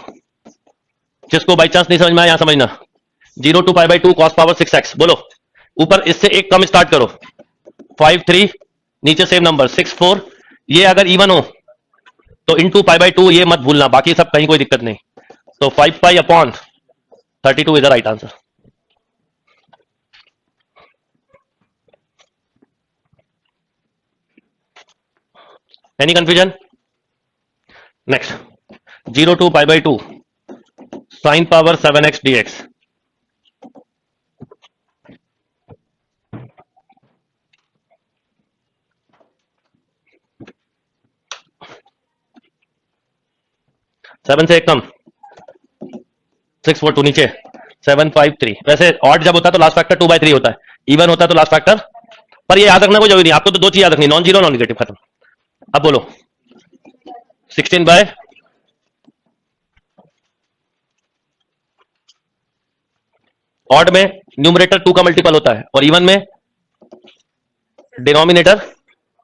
जिसको बाई चांस नहीं समझ में आया, यहां समझना। 0 to π/2 cos पावर 6x, बोलो ऊपर इससे एक कम स्टार्ट करो, 5 3 नीचे सेम नंबर 6 4, ये अगर इवन हो तो इनटू π/2 ये मत भूलना, बाकी सब कहीं कोई दिक्कत नहीं। तो 5π/32 is the right answer. Any confusion? Next 0 to π/2 sine power 7x dx, seven से एक कम 6 4 2 नीचे 7 5 3। वैसे ऑड जब होता है तो लास्ट फैक्टर 2/3 होता है, इवन होता है तो लास्ट फैक्टर, पर ये याद रखना कोई जरूरी नहीं, आपको तो दो चीज याद रखनी, नॉन जीरो नॉन निगेटिव, खत्म। अब बोलो 16 बाय ऑड में न्यूमरेटर 2 का मल्टीपल होता है और इवन में डिनोमिनेटर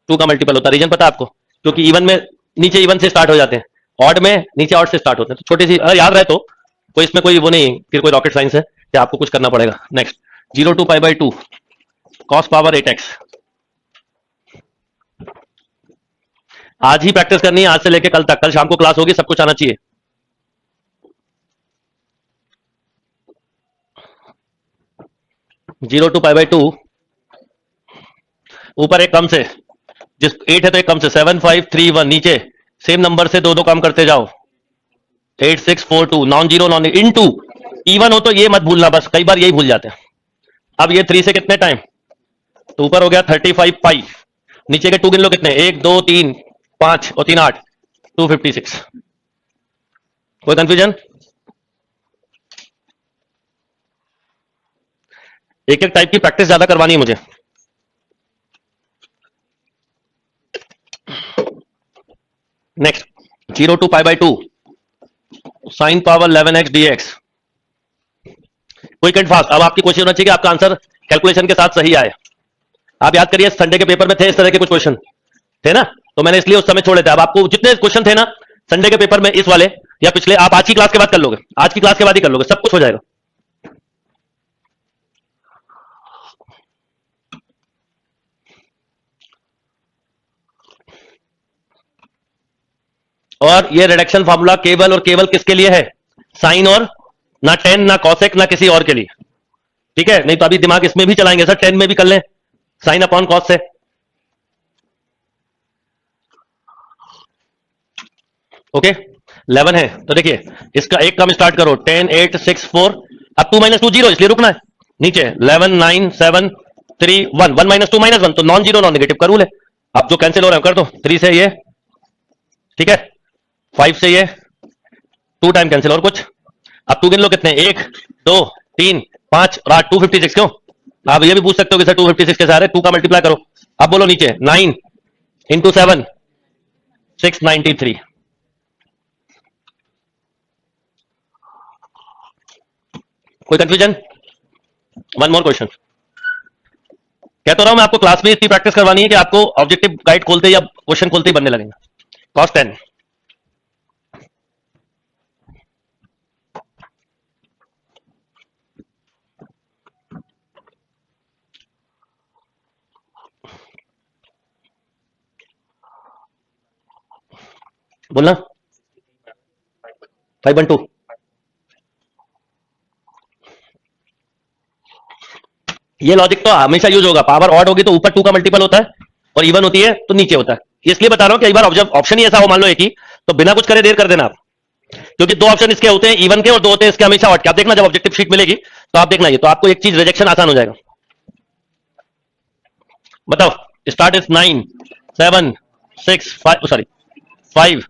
2 का मल्टीपल होता है। रीजन पता है आपको? क्योंकि इवन में नीचे इवन से स्टार्ट हो जाते हैं, ऑड में नीचे ऑड से स्टार्ट होते हैं। तो छोटी सी अगर याद रहे तो कोई इसमें कोई वो नहीं, फिर कोई रॉकेट साइंस है कि आपको कुछ करना पड़ेगा। Next 0 to π/2 cos power 8x, आज ही प्रैक्टिस करनी है, आज से लेकर कल तक, कल शाम को क्लास होगी, सब कुछ आना चाहिए। जीरो टू π/2 ऊपर एक कम से, जिस 8 है तो एक कम से 7 5 3 1, नीचे सेम नंबर से दो कम करते जाओ, 8 6 4 2, non zero non into even हो तो ये मत भूलना, बस कई बार यही भूल जाते हैं। अब ये 3 से कितने टाइम, तो ऊपर हो गया 35 पाई, नीचे के 2 गिन लो कितने, 1 2 3 5 और 3 8, 256। कोई कंफ्यूजन? एक एक टाइप की प्रैक्टिस ज्यादा करवानी है मुझे। Next, 0 to pi by 2 sine power 11x dx, quick and fast. अब आपकी कोशिश होना चाहिए कि आपका आंसर कैलकुलेशन के साथ सही आए। आप याद करिए संडे के पेपर में थे इस तरह के कुछ क्वेश्चन थे ना, तो मैंने इसलिए उस समय छोड़े थे। अब आपको जितने क्वेश्चन थे ना संडे के पेपर में, इस वाले या पिछले, आप आज की क्लास के बाद कर लोगे, आज की क्लास के बाद ही कर लोगे, सब कुछ हो जाएगा। और ये रिडक्शन फार्मूला केवल और केवल किसके लिए है? साइन और, ना टेन ना कॉसेक ना किसी और के लिए, ठीक है? नहीं तो अभी दिमाग इसमें भी चलाएंगे सर, टेन में भी कर लें साइन अपॉन कॉस से। ओके 11 है तो देखिए इसका एक कम स्टार्ट करो, 10 8 6 4, अब 2 - 2 0, इसलिए रुकना है। नीचे 11 9 7 3 1, 1 - 2 -1, तो नॉन जीरो नॉन नेगेटिव का रूल है। अब जो कैंसिल हो रहा है कर दो, 3 से ये, ठीक है, 5 से ये, 2 टाइम कैंसिल, और कुछ? अब 2 गिन लो कितने, 1 2 3 5 और 8, 256। क्यों? आप ये भी पूछ सकते हो कि सर 256 कैसे आ रहे हैं, 2 का मल्टीप्लाई करो। अब बोलो नीचे 9 × 7 693। कोई कंफ्यूजन? One more question. कहता रहा हूं मैं आपको, क्लास में इतनी प्रैक्टिस करवानी है कि आपको ऑब्जेक्टिव गाइड खोलते या क्वेश्चन खोलते ही बनने लगेंगे। कॉस 10, बोलना 5/2। ये लॉजिक तो हमेशा यूज होगा, पावर ऑड होगी तो ऊपर 2 का मल्टीपल होता है, और इवन होती है तो नीचे होता है। इसलिए बता रहा हूं कि कई बार ऑप्शन ही ऐसा हो, मान लो एक ही, तो बिना कुछ करे देर कर देना आप, क्योंकि 2 ऑप्शन इसके होते हैं इवन के और 2 होते हैं इसके हमेशा ऑड के। आप देखना जब ऑब्जेक्टिव शीट मिलेगी तो आप देखना, ये तो आपको एक चीज रिजेक्शन आसान हो जाएगा। बताओ, start is 9 7 6 5, sorry 5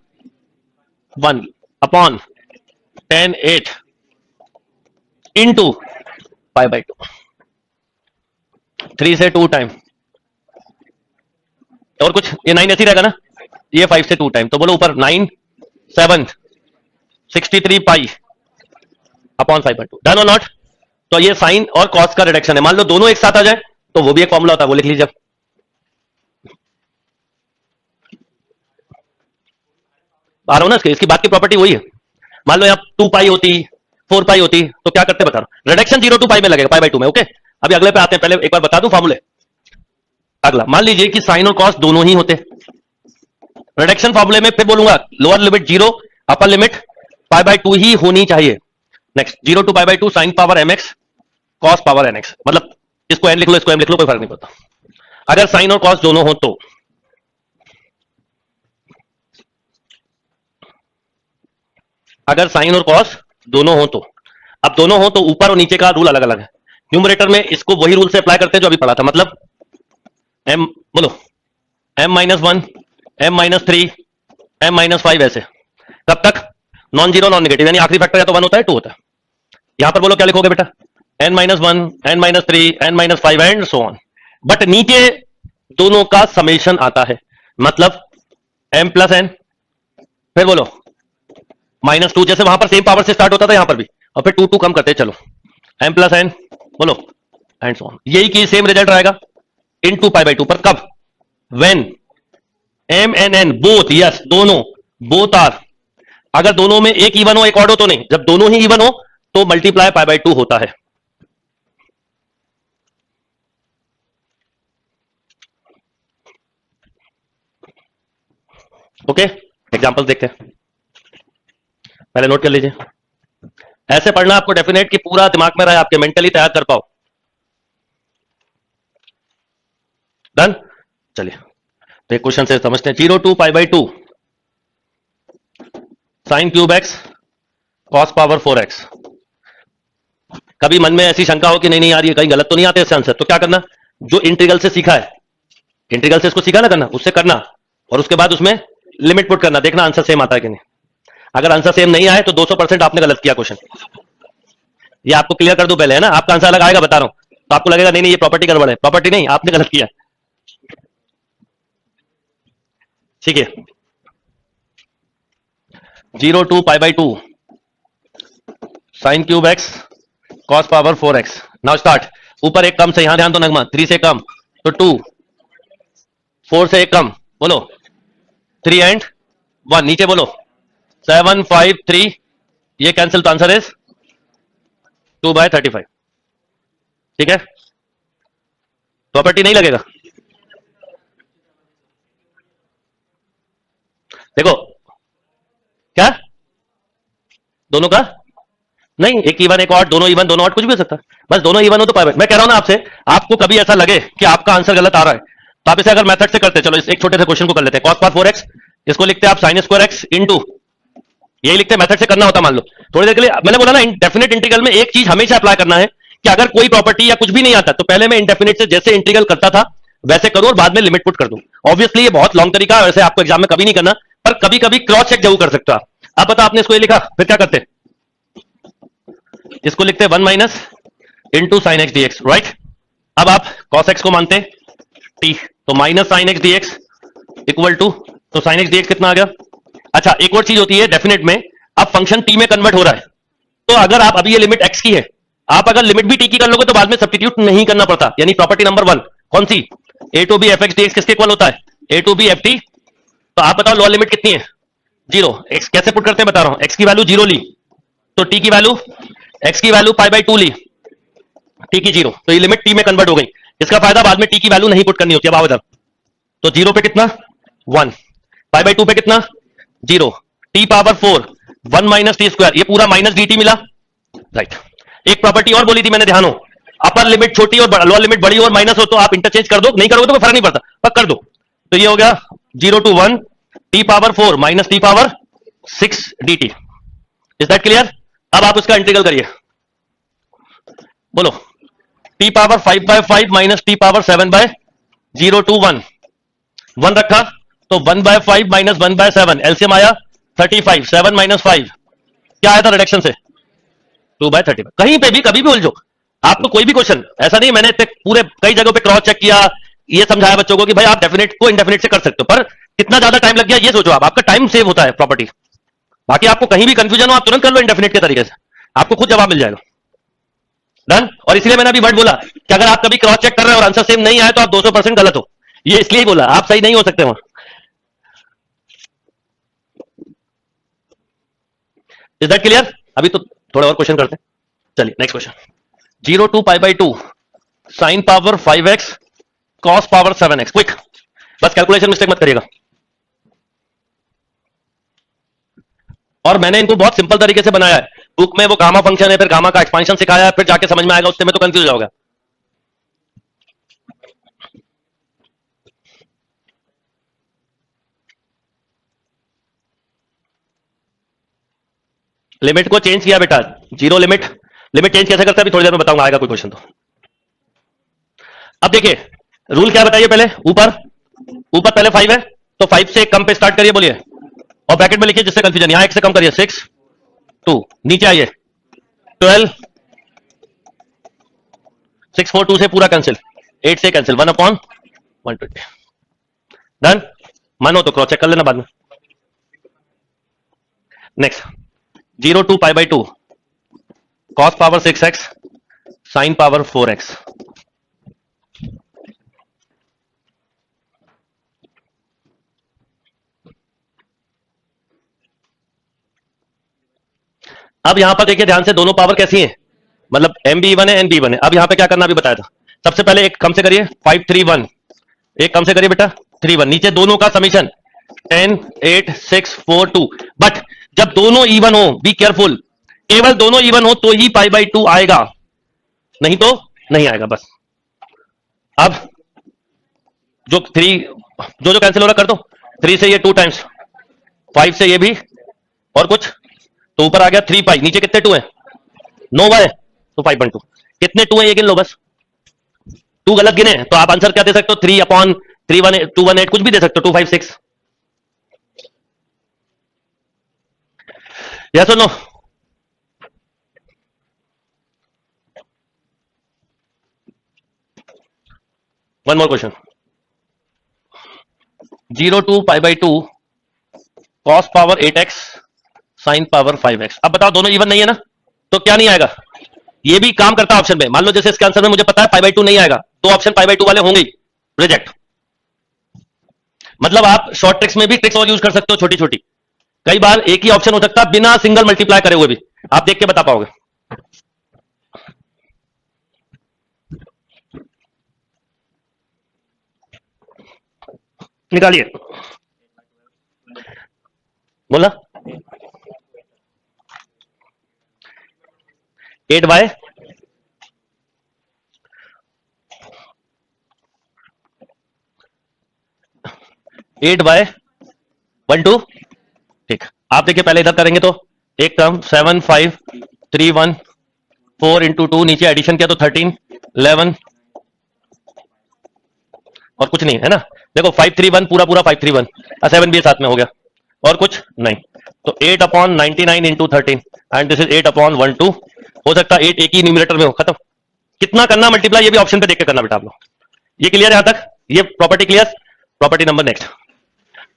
1 upon 10 8 into pi by 2, 3 से 2 टाइम, और कुछ? ये 9 ऐसी रहेगा ना, ये 5 से 2 टाइम, तो बोलो ऊपर 9 7 63 पाई अपॉन 5/2, डन और नॉट? तो ये साइन और कॉस का रिडक्शन है। मान लो दोनों एक साथ आ जाए तो वो भी एक फॉर्मूला होता है, वो लिख लीजिए। आ रहा हूं ना, इसकी बात की प्रॉपर्टी वही है। मान लो यहाँ 2 पाई होती, 4 पाई होती, तो क्या करते बता रहा हूं, रिडक्शन 0 to पाई में लगेगा, पाई बाई 2 में। ओके, अभी अगले पे आते हैं, पहले एक बार बता दूं फॉर्मूले। अगला मान लीजिए कि साइन और कॉस दोनों ही होते, रिडक्शन फॉर्मूले में फिर बोलूंगा lower limit 0, upper limit pi by 2 ही होनी चाहिए। Next 0 to pi by 2 sine power mx cos power nx, मतलब इसको n लिख लो इसको m लिख लो, कोई फर्क नहीं पड़ता। अगर साइन और कॉस दोनों हो तो, अगर साइन और कॉस दोनों हो तो, अब दोनों हो तो ऊपर और नीचे का रूल अलग अलग है। न्यूमरेटर में इसको वही रूल से अप्लाई करते हैं जो अभी पढ़ा था, मतलब m, बोलो m-1 m-3 m-5, ऐसे कब तक? नॉन जीरो नॉन नेगेटिव, यानी आखिरी फैक्टर या तो 1 होता है 2 होता है। यहां पर बोलो क्या लिखोगे बेटा, n-1 n-3 n-5 and so on. But नीचे दोनों का समेशन आता है, मतलब m प्लस n, फिर बोलो -2, जैसे वहां पर सेम पावर से स्टार्ट होता था यहां पर भी, और फिर 2 2 कम करते चलो, m प्लस n, बोलो एंड सो ऑन। यही की सेम रिजल्ट आएगा इनटू पाई बाई 2 पर, कब? When m and n both, yes दोनों, बोथ आर, अगर दोनों में एक इवन हो एक ऑड हो तो नहीं, जब दोनों ही इवन हो तो मल्टीप्लाई पाई बाई 2 होता है। ओके, एग्जांपल देखते हैं, पहले नोट कर लीजिए। ऐसे पढ़ना आपको डेफिनेट कि पूरा दिमाग में रहे, आपके मेंटली तैयार कर पाओ। डन, चलिए तो एक क्वेश्चन से समझते हैं। 0 to pi by 2 sign cube x cos power 4x। कभी मन में ऐसी शंका हो कि नहीं नहीं यार ये कहीं गलत तो नहीं आते इससे आंसर, तो क्या करना, जो इंटीग्रल से सीखा है, इंटीग्रल से इसको सीखा ना करना, उससे करना, और उसके बाद उसमें लिमिट पुट करना, देखना आंसर सेम आता है कि नहीं। अगर आंसर सेम नहीं आए तो 200% आपने गलत किया क्वेश्चन। ये आपको क्लियर कर दूं पहले, है ना, आपका आंसर अलग आएगा बता रहा हूं, तो आपको लगेगा नहीं नहीं ये प्रॉपर्टी गड़बड़ है। प्रॉपर्टी नहीं, आपने गलत किया। ठीक है, 0 to π/2 sine cube x cos power 4x। Now start. ऊपर एक कम से, यहां ध्यान दो नगमा, 3 से कम तो 2, 4 से एक कम बोलो 3 एंड 1, नीचे बोलो 7 5 3, ये कैंसिल, तो आंसर इज 2/35। ठीक है, प्रॉपर्टी नहीं लगेगा। देखो क्या, दोनों का नहीं, एक इवन एक ऑड, दोनों इवन दोनों ऑड, कुछ भी हो सकता है, बस दोनों इवन हो तो पाई। मैं कह रहा हूं ना आपसे, आपको कभी ऐसा लगे कि आपका आंसर गलत आ रहा है तो आप इसे अगर मेथड से करते, चलो इस एक छोटे से क्वेश्चन को कर लेते हैं। cos पावर 4x, इसको लिखते हैं आप sin स्क्वायर x इंटू, यही लिखते हैं, मेथड से करना होता मान लो थोड़ी देर के लिए। मैंने बोला ना इंडेफिनिट इंटीग्रल में एक चीज हमेशा अप्लाई करना है कि अगर कोई प्रॉपर्टी या कुछ भी नहीं आता तो पहले मैं इंडेफिनिट से जैसे इंटीग्रल करता था वैसे करूं और बाद में लिमिट पुट कर दूं। ऑब्वियसली ये बहुत लॉन्ग तरीका है, वैसे आपको एग्जाम में कभी नहीं करना, पर कभी कभी क्रॉस चेक जरूर कर सकते हो आप। अब बता, आपने इसको ये लिखा, फिर क्या करते, इसको लिखते 1 minus into sine x D x, right. अब आप कॉस एक्स को मानते टी, तो minus sine x D x equal to, तो साइन एक्स डी एक्स कितना आ गया। अच्छा, एक और चीज होती है डेफिनेट में, अब फंक्शन टी में कन्वर्ट हो रहा है, तो अगर आप अभी ये लिमिट एक्स की है, आप अगर लिमिट भी टी की कर लोगे तो बाद में सब्स्टिट्यूट नहीं करना पड़ता। यानी प्रॉपर्टी नंबर 1 कौन सी, a to B F x D x किसके इक्वल होता है, a to B f t. तो आप बताओ लोअर लिमिट कितनी है, 0। एक्स कैसे पुट करते हैं बता रहा हूं, एक्स की वैल्यू 0 ली तो टी की वैल्यू, एक्स की वैल्यू π/2 ली, टी की 0, तो ये लिमिट टी में कन्वर्ट हो गई। इसका फायदा बाद में टी की वैल्यू नहीं पुट करनी होती। अब आओ इधर, तो 0 पे कितना 1, π/2 पे कितना 0, T power 4 1 minus T square, ये पूरा माइनस डी टी मिला, राइट। एक प्रॉपर्टी और बोली थी मैंने, ध्यान हो, अपर लिमिट छोटी और लोअर लिमिट बड़ी और माइनस हो तो आप इंटरचेंज कर दो, नहीं करोगे तो कोई फर्क नहीं पड़ता, पर कर दो। तो ये हो गया 0 to 1 T power 4 minus T power 6 D T. Is that clear. अब आप उसका इंटीग्रल करिए, बोलो T power 5/5 minus T power 7/0 to 1, 1 रखा तो 1/5 माइनस 1/7, एलसीएम आया 35, 7 माइनस 5 क्या आया था रिडक्शन से 2/35। कहीं पे भी कभी भी उलझो, आपको कोई भी क्वेश्चन ऐसा नहीं, मैंने पूरे कई जगहों पे क्रॉस चेक किया, ये समझाया बच्चों को कि भाई आप डेफिनेट को इंडेफिनेट से कर सकते हो, पर कितना ज्यादा टाइम लग गया ये सोचो आप, आपका टाइम सेव होता है प्रॉपर्टी। बाकी आपको कहीं भी कंफ्यूजन हो आप तुरंत कर लो इंडेफिनेट के तरीके से, आपको खुद जवाब मिल जाएगा। डन। और इसलिए मैंने अभी वर्ड बोला कि अगर आप कभी क्रॉस चेक कर रहे हो और आंसर सेम नहीं आए तो आप 200% गलत हो, ये इसलिए ही बोला, आप सही नहीं हो सकते वहां। Is that clear. अभी तो थोड़ा और क्वेश्चन करते हैं, चलिए next question. 0 to π/2 sine power 5x cos power 7x। Quick, बस कैलकुलेशन मिस्टेक मत करिएगा। और मैंने इनको बहुत सिंपल तरीके से बनाया है, बुक में वो गामा फंक्शन है, फिर गामा का एक्सपांशन सिखाया है, फिर जाके समझ में आएगा, उससे में तो कंफ्यूज हो जाओगे। लिमिट को चेंज किया बेटा, जीरो लिमिट, लिमिट चेंज कैसे करते हैं अभी थोड़ी देर में बताऊंगा, आएगा कोई क्वेश्चन तो। अब देखिए रूल क्या बताइए, पहले ऊपर, ऊपर पहले 5 है तो 5 से कम पे स्टार्ट करिए, बोलिए, और ब्रैकेट में लिखिए जिससे कंफ्यूजन, यहां 1 से कम करिए 6 2, नीचे आइए 12 6 4 2 से पूरा कैंसिल, 8 से कैंसिल, 1/120। डन। मानो तो क्रॉस चेक कर लेना बाद में। Next 0 to π/2 cos power 6x sine power 4x। अब यहां पर देखिए ध्यान से, दोनों पावर कैसी है, मतलब एम बी वन है एन बी वन है। अब यहां पे क्या करना अभी बताया था, सबसे पहले एक कम से करिए 5 3 1, एक कम से करिए बेटा 3 1, नीचे दोनों का समीशन 10 8 6 4 2। बट जब दोनों इवन हो, बी केयरफुल, केवल दोनों इवन हो तो ही π/2 आएगा, नहीं तो नहीं आएगा। बस अब जो 3, जो जो कैंसिल हो रहा कर दो, 3 से ये 2 टाइम्स, 5 से ये भी, और कुछ तो ऊपर आ गया 3 पाई, नीचे कितने 2 है 9 है तो 5/2, कितने 2 है ये गिन लो बस। 2 गलत गिने तो आप आंसर क्या दे सकते हो, 3/3 कुछ भी दे सकते हो, 256। यस और no. One more question, 0 to π/2 cos power 8x sin power 5x। अब बताओ दोनों इवन नहीं है ना, तो क्या नहीं आएगा? ये भी काम करता है ऑप्शन में। मान लो जैसे इसके आंसर में मुझे पता है π/2 नहीं आएगा, तो ऑप्शन π/2 वाले होंगे ही रिजेक्ट। मतलब आप शॉर्ट ट्रिक्स में भी ट्रिक्स और यूज कर सकते हो छोटी छोटी। कई बार एक ही ऑप्शन हो सकता है बिना सिंगल मल्टीप्लाई करे हुए भी, आप देख के बता पाओगे। निकालिए, बोला 8/, 8/12। ठीक, आप देखिए पहले इधर करेंगे तो एक टर्म 7 5 3 1 4 इंटू 2, नीचे एडिशन किया तो 13 11 और कुछ नहीं है ना। देखो 531 पूरा पूरा 531, 7 भी साथ में हो गया और कुछ नहीं, तो 8/99 इंटू 13 एंड दिस इज 8/12। हो सकता है 8 एक ही न्यूमरेटर में हो, खत्म। कितना करना मल्टीप्लाई, ये भी ऑप्शन पे देख के करना बेटा आप लोग। ये क्लियर है यहां तक? ये property clear. Property number next.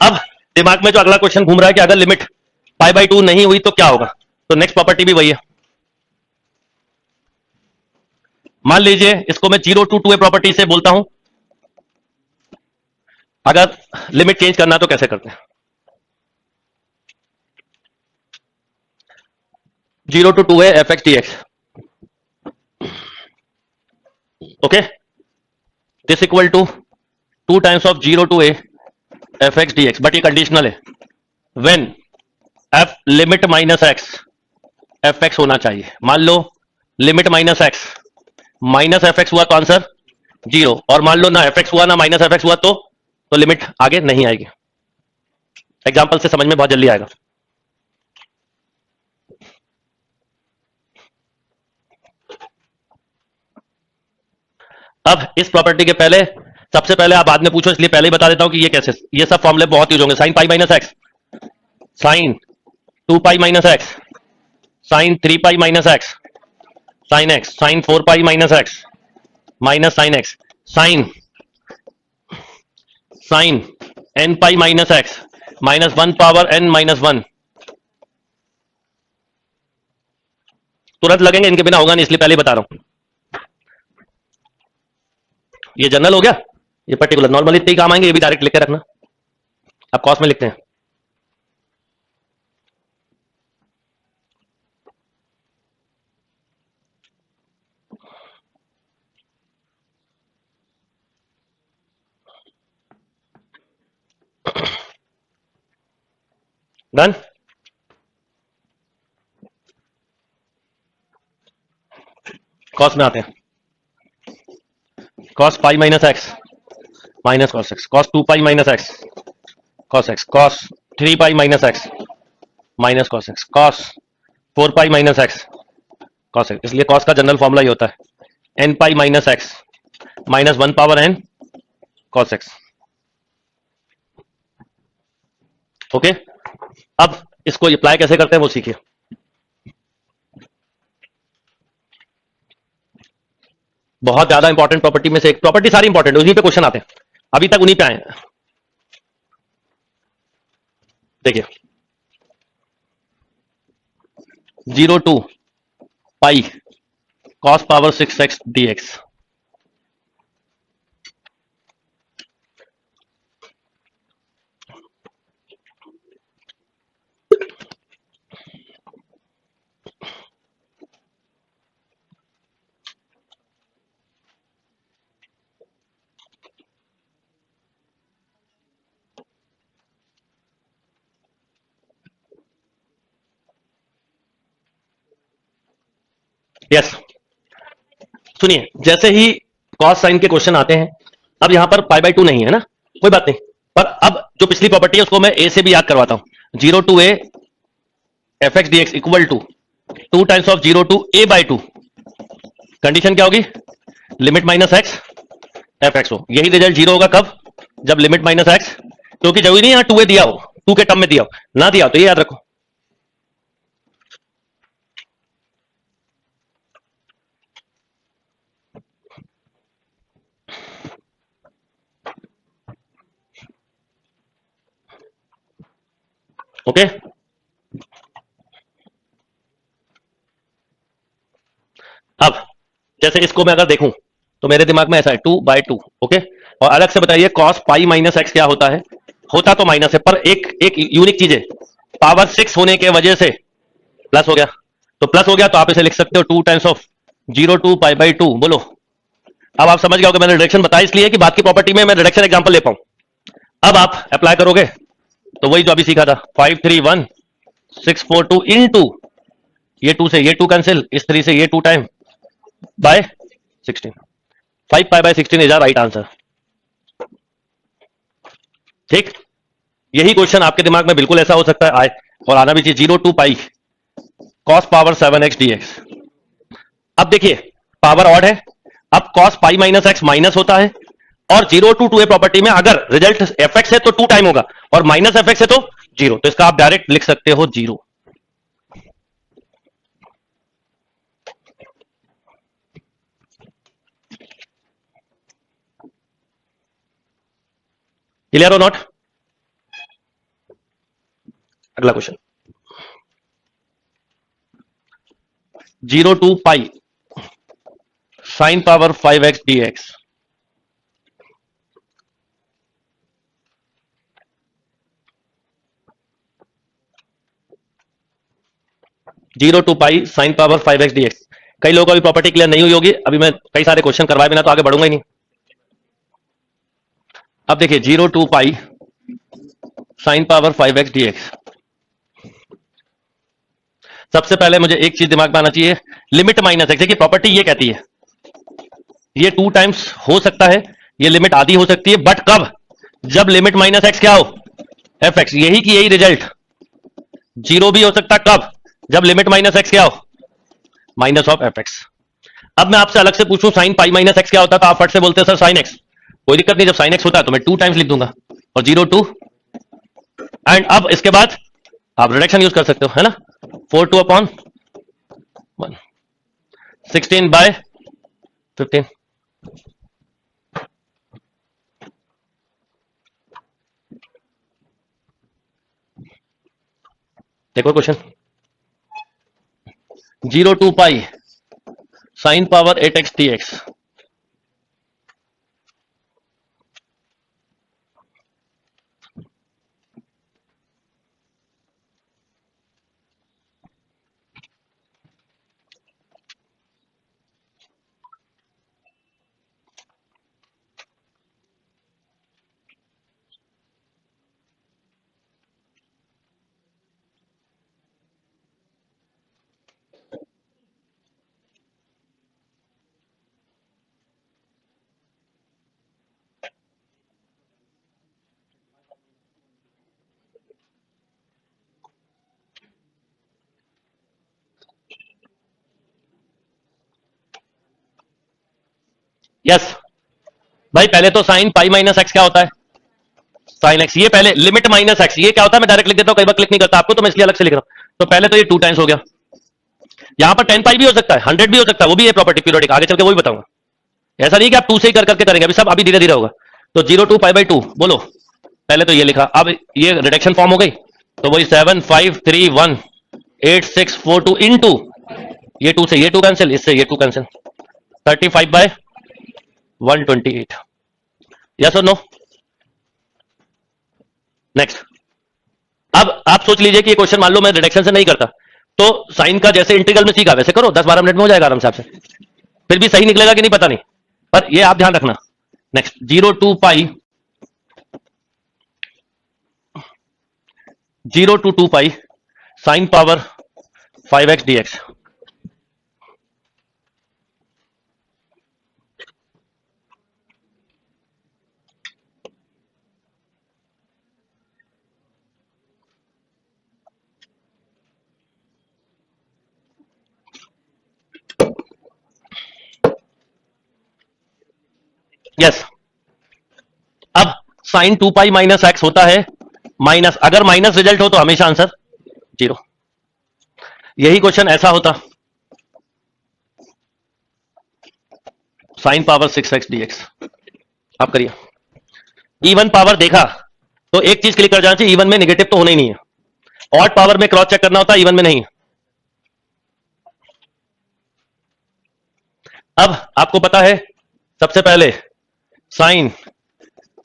अब दिमाग में जो अगला क्वेश्चन घूम रहा है कि अगर लिमिट π/2 नहीं हुई तो क्या होगा, तो नेक्स्ट प्रॉपर्टी भी वही है। मान लीजिए इसको मैं 0 to 2a प्रॉपर्टी से बोलता हूं, अगर लिमिट चेंज करना तो कैसे करते हैं? 0 to 2a fx dx, okay, this equal to 2 times of 0 to a fx dx, but ये कंडीशनल है। When f limit minus x fx होना चाहिए। मान लो limit minus x minus f x हुआ तो आंसर 0, और मान लो ना एफ एक्स हुआ ना माइनस एफ एक्स हुआ तो लिमिट आगे नहीं आएगी। एग्जाम्पल से समझ में बहुत जल्दी आएगा। अब इस प्रॉपर्टी के पहले, सबसे पहले आप बाद में पूछो इसलिए पहले ही बता देता हूं कि ये कैसे, ये सब फॉर्मूले बहुत यूज होंगे। Sine pi minus x, sine 2 pi minus x, sine 3 pi minus x, sine x, sine 4 pi minus x minus sine x, sine sine n pi minus x minus 1 power n-1। तुरंत लगेंगे, इनके बिना होगा नहीं, इसलिए पहले ही बता रहा हूं। ये जनरल हो गया, ये पर्टिकुलर। नॉर्मल इतने ही काम आएंगे, ये भी डायरेक्ट लिख के रखना। आप कॉस्ट में लिखते हैं। डन। कॉस्ट में आते हैं। Cos pi minus x minus cos x, cos 2 pi minus x cos x, cos 3 pi minus x minus cos x, cos 4 pi minus x cos x. इसलिए कॉस का जनरल फॉर्मूला ये होता है n पाई minus x minus 1 power n cos x. Okay, अब इसको apply कैसे करते हैं वो सीखिए। बहुत ज्यादा इंपॉर्टेंट प्रॉपर्टी में से एक, प्रॉपर्टी सारी इंपॉर्टेंट है, उन्हीं पे क्वेश्चन आते हैं, अभी तक उन्हीं पे आए हैं। देखिए 0 to π cos power 6x dx। Yes, सुनिए, जैसे ही कॉस साइन के क्वेश्चन आते हैं, अब यहां पर π/2 नहीं है ना, कोई बात नहीं, पर अब जो पिछली प्रॉपर्टी है उसको मैं ए से भी याद करवाता हूं। 0 to a fx dx equal to 2 times of 0 to a/2। Condition क्या होगी? Limit minus x f x हो। यही रिजल्ट 0 होगा कब? जब लिमिट माइनस एक्स, क्योंकि जरूरी नहीं यहां 2a दिया हो, 2 के टर्म में दिया हो, ना दिया हो तो ये याद रखो। ओके, अब जैसे इसको मैं अगर देखूं तो मेरे दिमाग में ऐसा है 2/2, ओके। और अलग से बताइए कॉस पाई माइनस एक्स क्या होता है? होता तो माइनस है, पर एक एक यूनिक चीज है, पावर 6 होने के वजह से प्लस हो गया। तो प्लस हो गया तो आप इसे लिख सकते हो 2 टाइम्स ऑफ 0 2 पाई/2। बोलो, अब आप समझ गए कि मैंने रिडक्शन बताया इसलिए कि बात की प्रॉपर्टी में मैं रिडक्शन एग्जांपल ले पाऊं। अब आप अप्लाई करोगे तो वही जो अभी सीखा था, 5 3 1 6 4 2 इनटू ये 2 से ये 2 कैंसिल, इस 3 से ये 2 time by 16। 5 pi by 16 is our right answer. ठीक, यही क्वेश्चन आपके दिमाग में बिल्कुल ऐसा हो सकता है आए, और आना भी चाहिए 0 2 pi cos power 7x dx। अब देखिए पावर ऑड है, अब cos pi minus x minus होता है, और 0 टू 2 प्रॉपर्टी में अगर रिजल्ट एफ एक्स है तो 2 टाइम होगा, और माइनस एफ एक्स है तो 0, तो इसका आप डायरेक्ट लिख सकते हो 0। क्लियर और नॉट? अगला question, 0 to pi sine power 5x dx। 0 to pi sine power 5x dx। कई लोगों को अभी प्रॉपर्टी क्लियर नहीं हुई होगी, अभी मैं कई सारे क्वेश्चन करवाए बिना तो आगे बढ़ूंगा ही नहीं। अब देखिए 0 to pi sine power 5x dx। सबसे पहले मुझे एक चीज दिमाग में आना चाहिए, लिमिट माइनस एक्स। देखिए प्रॉपर्टी ये कहती है ये 2 टाइम्स हो सकता है, ये लिमिट आधी हो सकती है, बट कब? जब लिमिट माइनस एक्स क्या हो, एफ एक्स। यही की यही रिजल्ट 0 भी हो सकता है, कब? जब लिमिट माइनस एक्स क्या हो, माइनस ऑफ एफ एक्स। अब मैं आपसे अलग से पूछूं साइन पाई माइनस एक्स क्या होता है, तो आप फट से बोलते हैं सर साइन एक्स। कोई दिक्कत नहीं, जब साइन एक्स होता है तो मैं 2 टाइम्स लिख दूंगा, और 0 2, एंड अब इसके बाद आप रिडक्शन यूज कर सकते हो, है ना। 4 2 अपॉन 1 16 बाय 15। देखो question, 0 to pi sine power 8x dx। Yes भाई, पहले तो साइन पाई माइनस एक्स क्या होता है, साइन एक्स। ये पहले लिमिट माइनस एक्स ये क्या होता है, मैं डायरेक्ट लिख देता हूं, कई बार क्लिक नहीं करता आपको, तो मैं इसलिए अलग से लिख रहा हूं। तो पहले तो ये 2 टाइम्स हो गया, यहां पर 10 पाई भी हो सकता है, 100 भी हो सकता है, वो भी है प्रॉपर्टी पीरियोडिक, आगे चल के वो भी बताऊंगा। ऐसा नहीं कि आप 2 से ही कर करके करेंगे, अभी सब अभी धीरे धीरे होगा। तो 0 2 पाई/2 बोलो, पहले तो ये लिखा, अब ये रिडक्शन फॉर्म हो गई, तो वही 7 5 3 1 8 6 4 2 इनटू ये 2 से ये 2 कैंसिल, इससे ये 2 कैंसिल, 35/128। यस और नो? नेक्स्ट, अब आप सोच लीजिए कि ये क्वेश्चन मान लो मैं रिडक्शन से नहीं करता, तो साइन का जैसे इंटीग्रल में सीखा वैसे करो, 10-12 मिनट में हो जाएगा आराम से आपसे। फिर भी सही निकलेगा कि नहीं पता नहीं, पर ये आप ध्यान रखना। Next, 0 to pi 0 to 2 pi sine power 5x dx। Yes, अब साइन 2 पाई माइनस एक्स होता है माइनस, अगर माइनस रिजल्ट हो तो हमेशा आंसर 0। यही क्वेश्चन ऐसा होता, साइन पावर 6x dx। आप करिए। इवन पावर देखा तो एक चीज क्लिक कर जाना चाहिए, इवन में नेगेटिव तो होना ही नहीं है। ऑड पावर में क्रॉस चेक करना होता है, इवन में नहीं। अब आपको पता है सबसे पहले साइन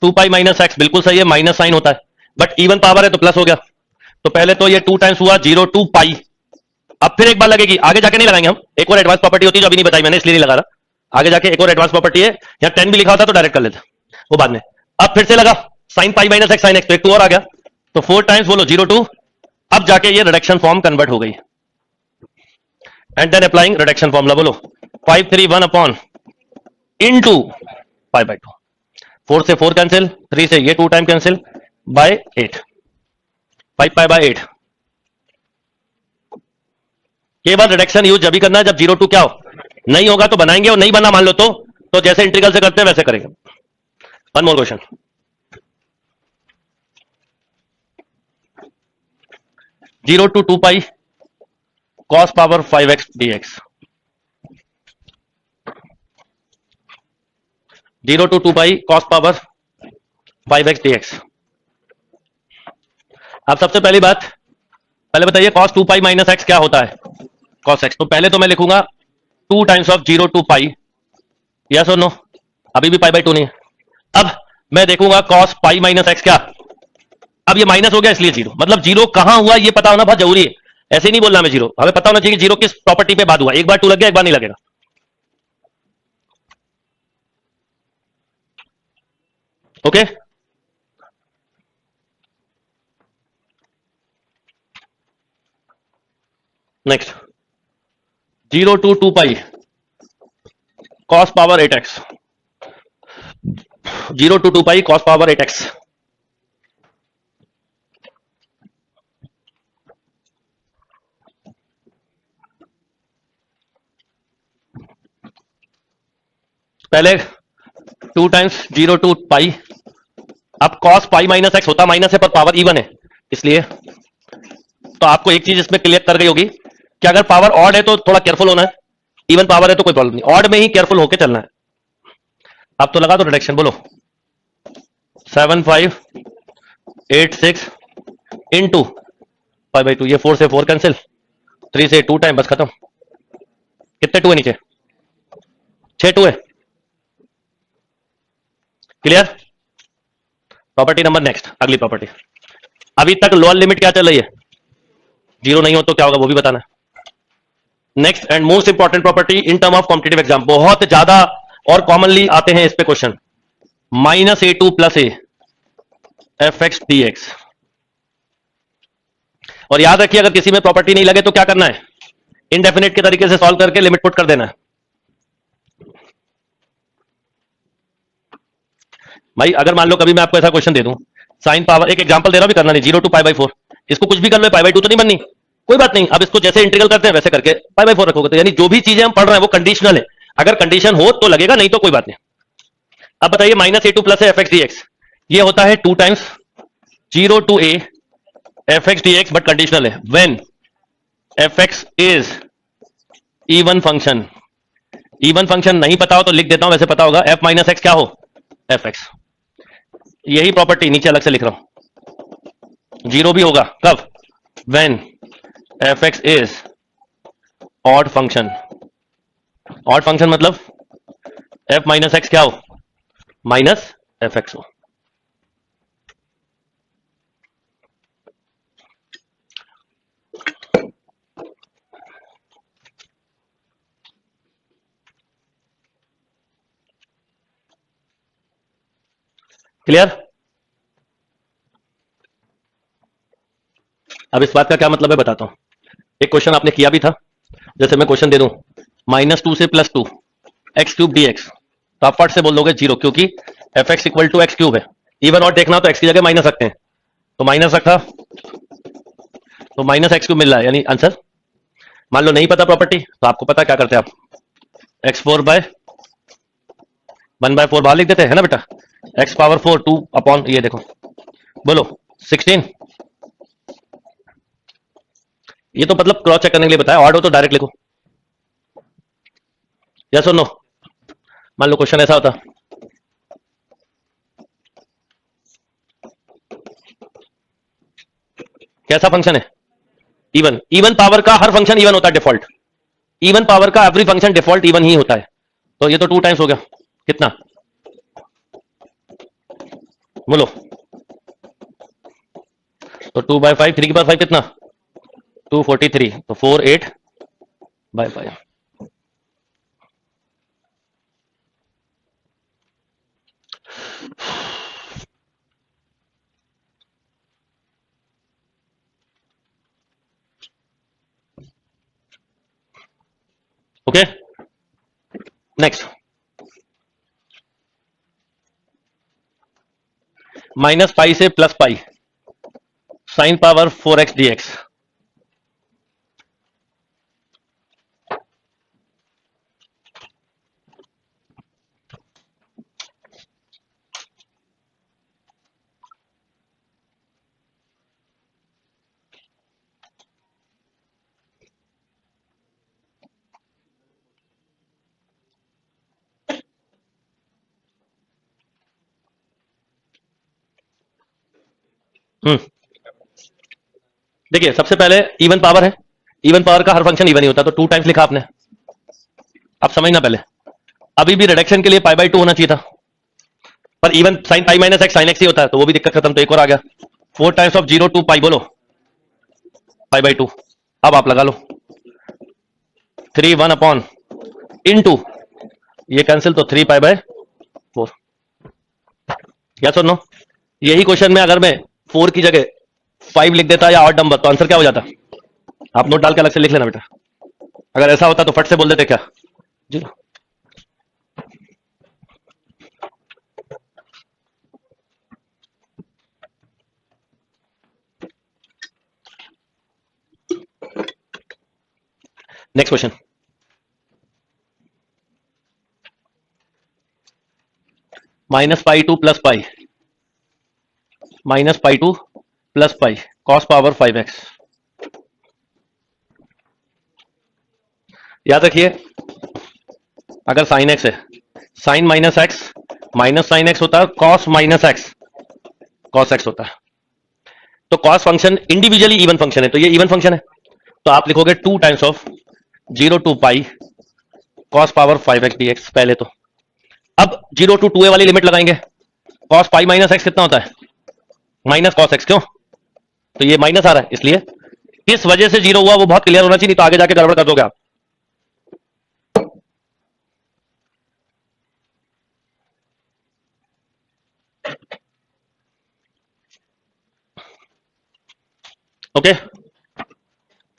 2 पाई माइनस एक्स बिल्कुल सही है, माइनस साइन होता है, बट इवन पावर है तो प्लस हो गया। तो पहले तो ये 2 टाइम्स हुआ 0 टू पाई। अब फिर एक बार लगेगी, आगे जाके नहीं लगाएंगे हम, एक और एडवांस प्रॉपर्टी होती है जो अभी नहीं बताई मैंने इसलिए नहीं लगा रहा, आगे जाके एक और एडवांस प्रॉपर्टी है, यहाँ 10 भी लिखा होता तो डायरेक्ट कर लेते, वो बाद में। अब फिर से लगा sign pi minus x sine x, तो एक 2 और आ गया, तो 4 टाइम्स बोलो 0 टू, अब जाके ये रिडक्शन फॉर्म कन्वर्ट हो गई, and then applying reduction formula, बोलो 5 3 1 अपॉन इनटू पाई बाय 2, 4 से 4 कैंसिल, 3 से ये 2 time cancel, by 8, 5 pi by 8। केवल रिडक्शन यूज जब भी करना है जब 0 टू क्या हो, नहीं होगा तो बनाएंगे, और नहीं बना मान लो तो जैसे इंटीग्रल से करते हैं वैसे करेंगे। One more question, 0 to 2 pi cos power 5x dx, 0 to 2 pi cos power 5x dx। अब सबसे पहली बात, पहले बताइए cos 2 पाई माइनस एक्स क्या होता है, cos x। तो पहले तो मैं लिखूंगा 2 times of 0 to pi, yes और नो, अभी भी पाई बाय 2 नहीं है। अब मैं देखूंगा cos पाई माइनस एक्स क्या, अब ये माइनस हो गया इसलिए 0, मतलब 0 कहां हुआ ये पता होना बहुत जरूरी है, ऐसे ही नहीं बोलना मैं 0, हमें पता होना चाहिए कि 0 किस प्रॉपर्टी पे बाद हुआ, एक बार 2 लग गया एक बार नहीं लगेगा। Okay next, 0 to 2 pi cos power 8x, 0 to 2 pi cos power 8x। पहले 2 टाइम्स 0 टू पाई, अब cos पाई माइनस एक्स होता माइनस है पर पावर इवन है, इसलिए तो आपको एक चीज इसमें क्लियर कर गई होगी कि अगर पावर ऑड है तो थोड़ा केयरफुल होना है, इवन पावर है तो कोई प्रॉब्लम नहीं, ऑड में ही केयरफुल होकर चलना है। अब तो लगा दो रिडक्शन, बोलो 7 5 8 6 इनटू पाई बाय 2, ये 4 से 4 कैंसिल, 3 से 2 टाइम, बस खत्म। कितने 2 है नीचे, 6 2 है, क्लियर। प्रॉपर्टी नंबर नेक्स्ट, अगली प्रॉपर्टी, अभी तक लोअर लिमिट क्या चल रही है, 0 नहीं हो तो क्या होगा वो भी बताना है। Next and most important property in term of competitive exam, बहुत ज्यादा और कॉमनली आते हैं इस पे question, -a2 + a fx dx। और याद रखिए अगर किसी में प्रॉपर्टी नहीं लगे तो क्या करना है, इनडेफिनेट के तरीके से सॉल्व करके लिमिट पुट कर देना है। भाई अगर मान लो कभी मैं आपको ऐसा क्वेश्चन दे दूं, साइन पावर, एक एग्जांपल दे रहा हूं, भी करना नहीं, 0 टू पाई बाय 4, इसको कुछ भी कर लो, पाई बाय 2 तो नहीं बननी, कोई बात नहीं, अब इसको जैसे इंटीग्रल करते हैं वैसे करके पाई बाय 4 रखोगे, तो यानी जो भी चीजें हम पढ़ रहे हैं वो कंडीशनल है, अगर कंडीशन हो तो लगेगा, नहीं तो कोई बात नहीं। अब बताइए -a2 + a fx dx, ये होता है 2 times 0 to a fx dx, but conditional है, when fx is even function. Even function नहीं पता हो तो लिख देता हूं, वैसे पता होगा, f माइनस एक्स क्या हो, fx। यही प्रॉपर्टी नीचे अलग से लिख रहा हूं, 0 भी होगा कब, when fx is odd function. Odd function मतलब f माइनस एक्स क्या हो, माइनस fx हो। क्लियर। अब इस बात का क्या मतलब है बताता हूं, एक क्वेश्चन आपने किया भी था, जैसे मैं क्वेश्चन दे दूं -2 से +2 x³ dx, तो आप फट से बोल दोगे 0, क्योंकि fx = x³ है, इवन और देखना तो x की जगह माइनस रखते हैं, तो माइनस रखा तो -x³ मिल रहा है, यानी आंसर। मान लो नहीं पता प्रॉपर्टी तो आपको पता क्या करते हैं आप, x4 बाय 1/4 बाहर लिख देते हैं ना बेटा, x पावर 4 2 अपॉन, ये देखो बोलो 16, ये तो मतलब क्रॉस चेक करने के लिए बताया, ऑड हो तो डायरेक्ट लिखो, यस और नो। मान लो क्वेश्चन ऐसा होता, कैसा फंक्शन है, इवन इवन पावर का हर फंक्शन इवन होता है डिफॉल्ट, इवन पावर का every function default even he होता है। तो ये तो 2 टाइम्स हो गया, कितना बोलो, तो 2/5, 3 की पावर 5 कितना 243, तो 4/8/5। ओके नेक्स्ट, -π से +π sin पावर 4x dx। देखिए सबसे पहले इवन पावर है, इवन पावर का हर फंक्शन इवन ही होता है, तो 2 टाइम्स लिखा आपने। अब समझना पहले, अभी भी रिडक्शन के लिए π/2 होना चाहिए था, पर even sin π - x sin x ही होता है, तो वो भी दिक्कत खत्म। तो एक और आ गया 4 टाइम्स ऑफ 0 to π, बोलो π/2। अब आप लगा लो 3 1 into ये कैंसिल, तो 3π/4। यस और नो? यही क्वेश्चन में अगर मैं 4 की जगह 5 लिख देता या ऑड नंबर, तो आंसर क्या हो जाता? आप नोट डाल के अलग से लिख लेना बेटा। अगर ऐसा होता तो फट से बोल देते क्या 0। Next question, -π2 + π, -π2 + π cos power 5x। याद रखिए अगर sin x है, sin -x minus sine x होता है, cos -x cos x होता है। तो cos function individually even function है, तो ये इवन फंक्शन है, तो आप लिखोगे 2 times of 0 to π cos power 5x dx पहले तो। अब 0 to 2a वाली लिमिट लगाएंगे, cos π - x कितना होता है माइनस cos x, क्यों? तो ये माइनस आ रहा है, इसलिए किस वजह से 0 हुआ वो बहुत क्लियर होना चाहिए, नहीं तो आगे जाके गड़बड़ कर दोगे आप। ओके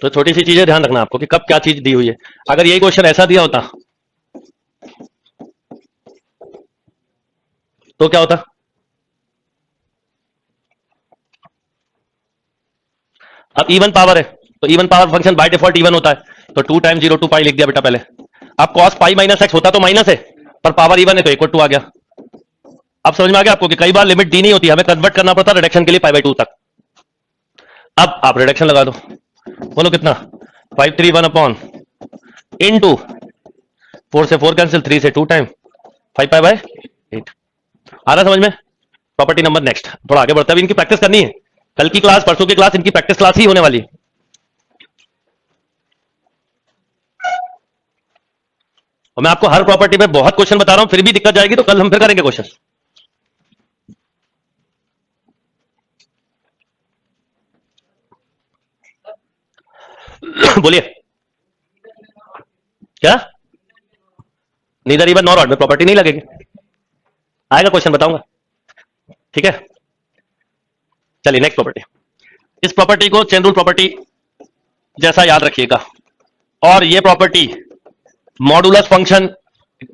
तो छोटी सी चीजें ध्यान रखना आपको कि कब क्या चीज दी हुई है। अगर यही क्वेश्चन ऐसा दिया होता तो क्या होता? अब इवन पावर है, तो even power function by default even होता है, तो 2 टाइम्स 0 to π लिख दिया बेटा पहले। अब cos π - x होता तो माइनस है, पर पावर इवन है तो इक्वल टू आ गया। अब समझ में आ गया आपको कि कई बार लिमिट दी नहीं होती, हमें कन्वर्ट करना पड़ता रिडक्शन के लिए π/2 तक। अब आप रिडक्शन लगा दो, बोलो कितना 5 3 1 into 4 से 4 कैंसिल, 3 से 2 टाइम 5π/8। आ रहा समझ में? प्रॉपर्टी नंबर नेक्स्ट, थोड़ा आगे बढ़ता है, इनकी प्रैक्टिस करनी है। कल की क्लास, परसों की क्लास, इनकी प्रैक्टिस क्लास ही होने वाली है। और मैं आपको हर प्रॉपर्टी पे बहुत क्वेश्चन बता रहा हूं, फिर भी दिक्कत जाएगी तो कल हम फिर करेंगे क्वेश्चन। बोलिए क्या? नीदर इवन नॉर ऑड में प्रॉपर्टी नहीं लगेगी, आएगा क्वेश्चन बताऊंगा, ठीक है? चलिए नेक्स्ट प्रॉपर्टी। इस प्रॉपर्टी को चेन रूल प्रॉपर्टी जैसा याद रखिएगा, और ये property modulus function,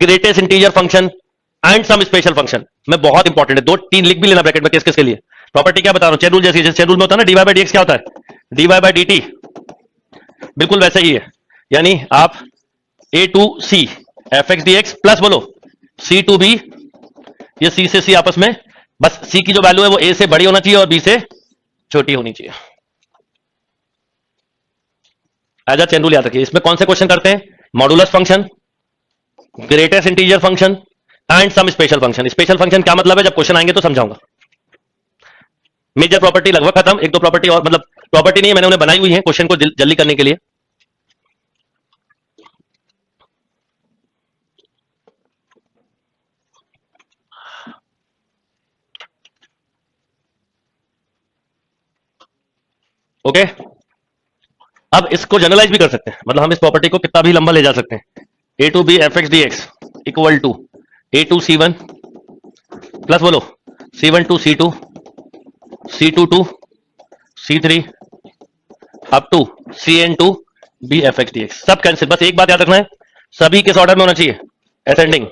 greatest integer function and some special function में बहुत इंपॉर्टेंट है। 2-3 लिख भी लेना ब्रैकेट में, किस किस के लिए। प्रॉपर्टी क्या बता रहा हूं, चेन रूल जैसी, जैसे चेन रूल में होता है ना dy/dx, क्या होता है dy/dt, बिल्कुल वैसे ही है। यानी आप a to c fx dx plus बोलो c to b, ये c से c आपस में, बस c की जो वैल्यू है वो a से बड़ी होना चाहिए और b से छोटी होनी चाहिए। एज अ चेन रूल याद रखिए। इसमें कौन से क्वेश्चन करते हैं? Modulus function, greatest integer function and some special function. Special function क्या मतलब है, जब क्वेश्चन आएंगे तो समझाऊंगा। मेजर प्रॉपर्टी लगभग खत्म, एक दो प्रॉपर्टी और, मतलब प्रॉपर्टी नहीं है, मैंने उन्हें बनाई हुई है क्वेश्चन को जल्दी करने के लिए। ओके, अब इसको जनरलाइज भी कर सकते हैं, मतलब हम इस प्रॉपर्टी को कितना भी लंबा ले जा सकते हैं। A to B F x D x equal to A to c one plus बोलो c one to c two, c two to c three up to c n to B F x D x. सब cancel, बस एक बात याद रखना है, सभी किस ऑर्डर में होना चाहिए, असेंडिंग।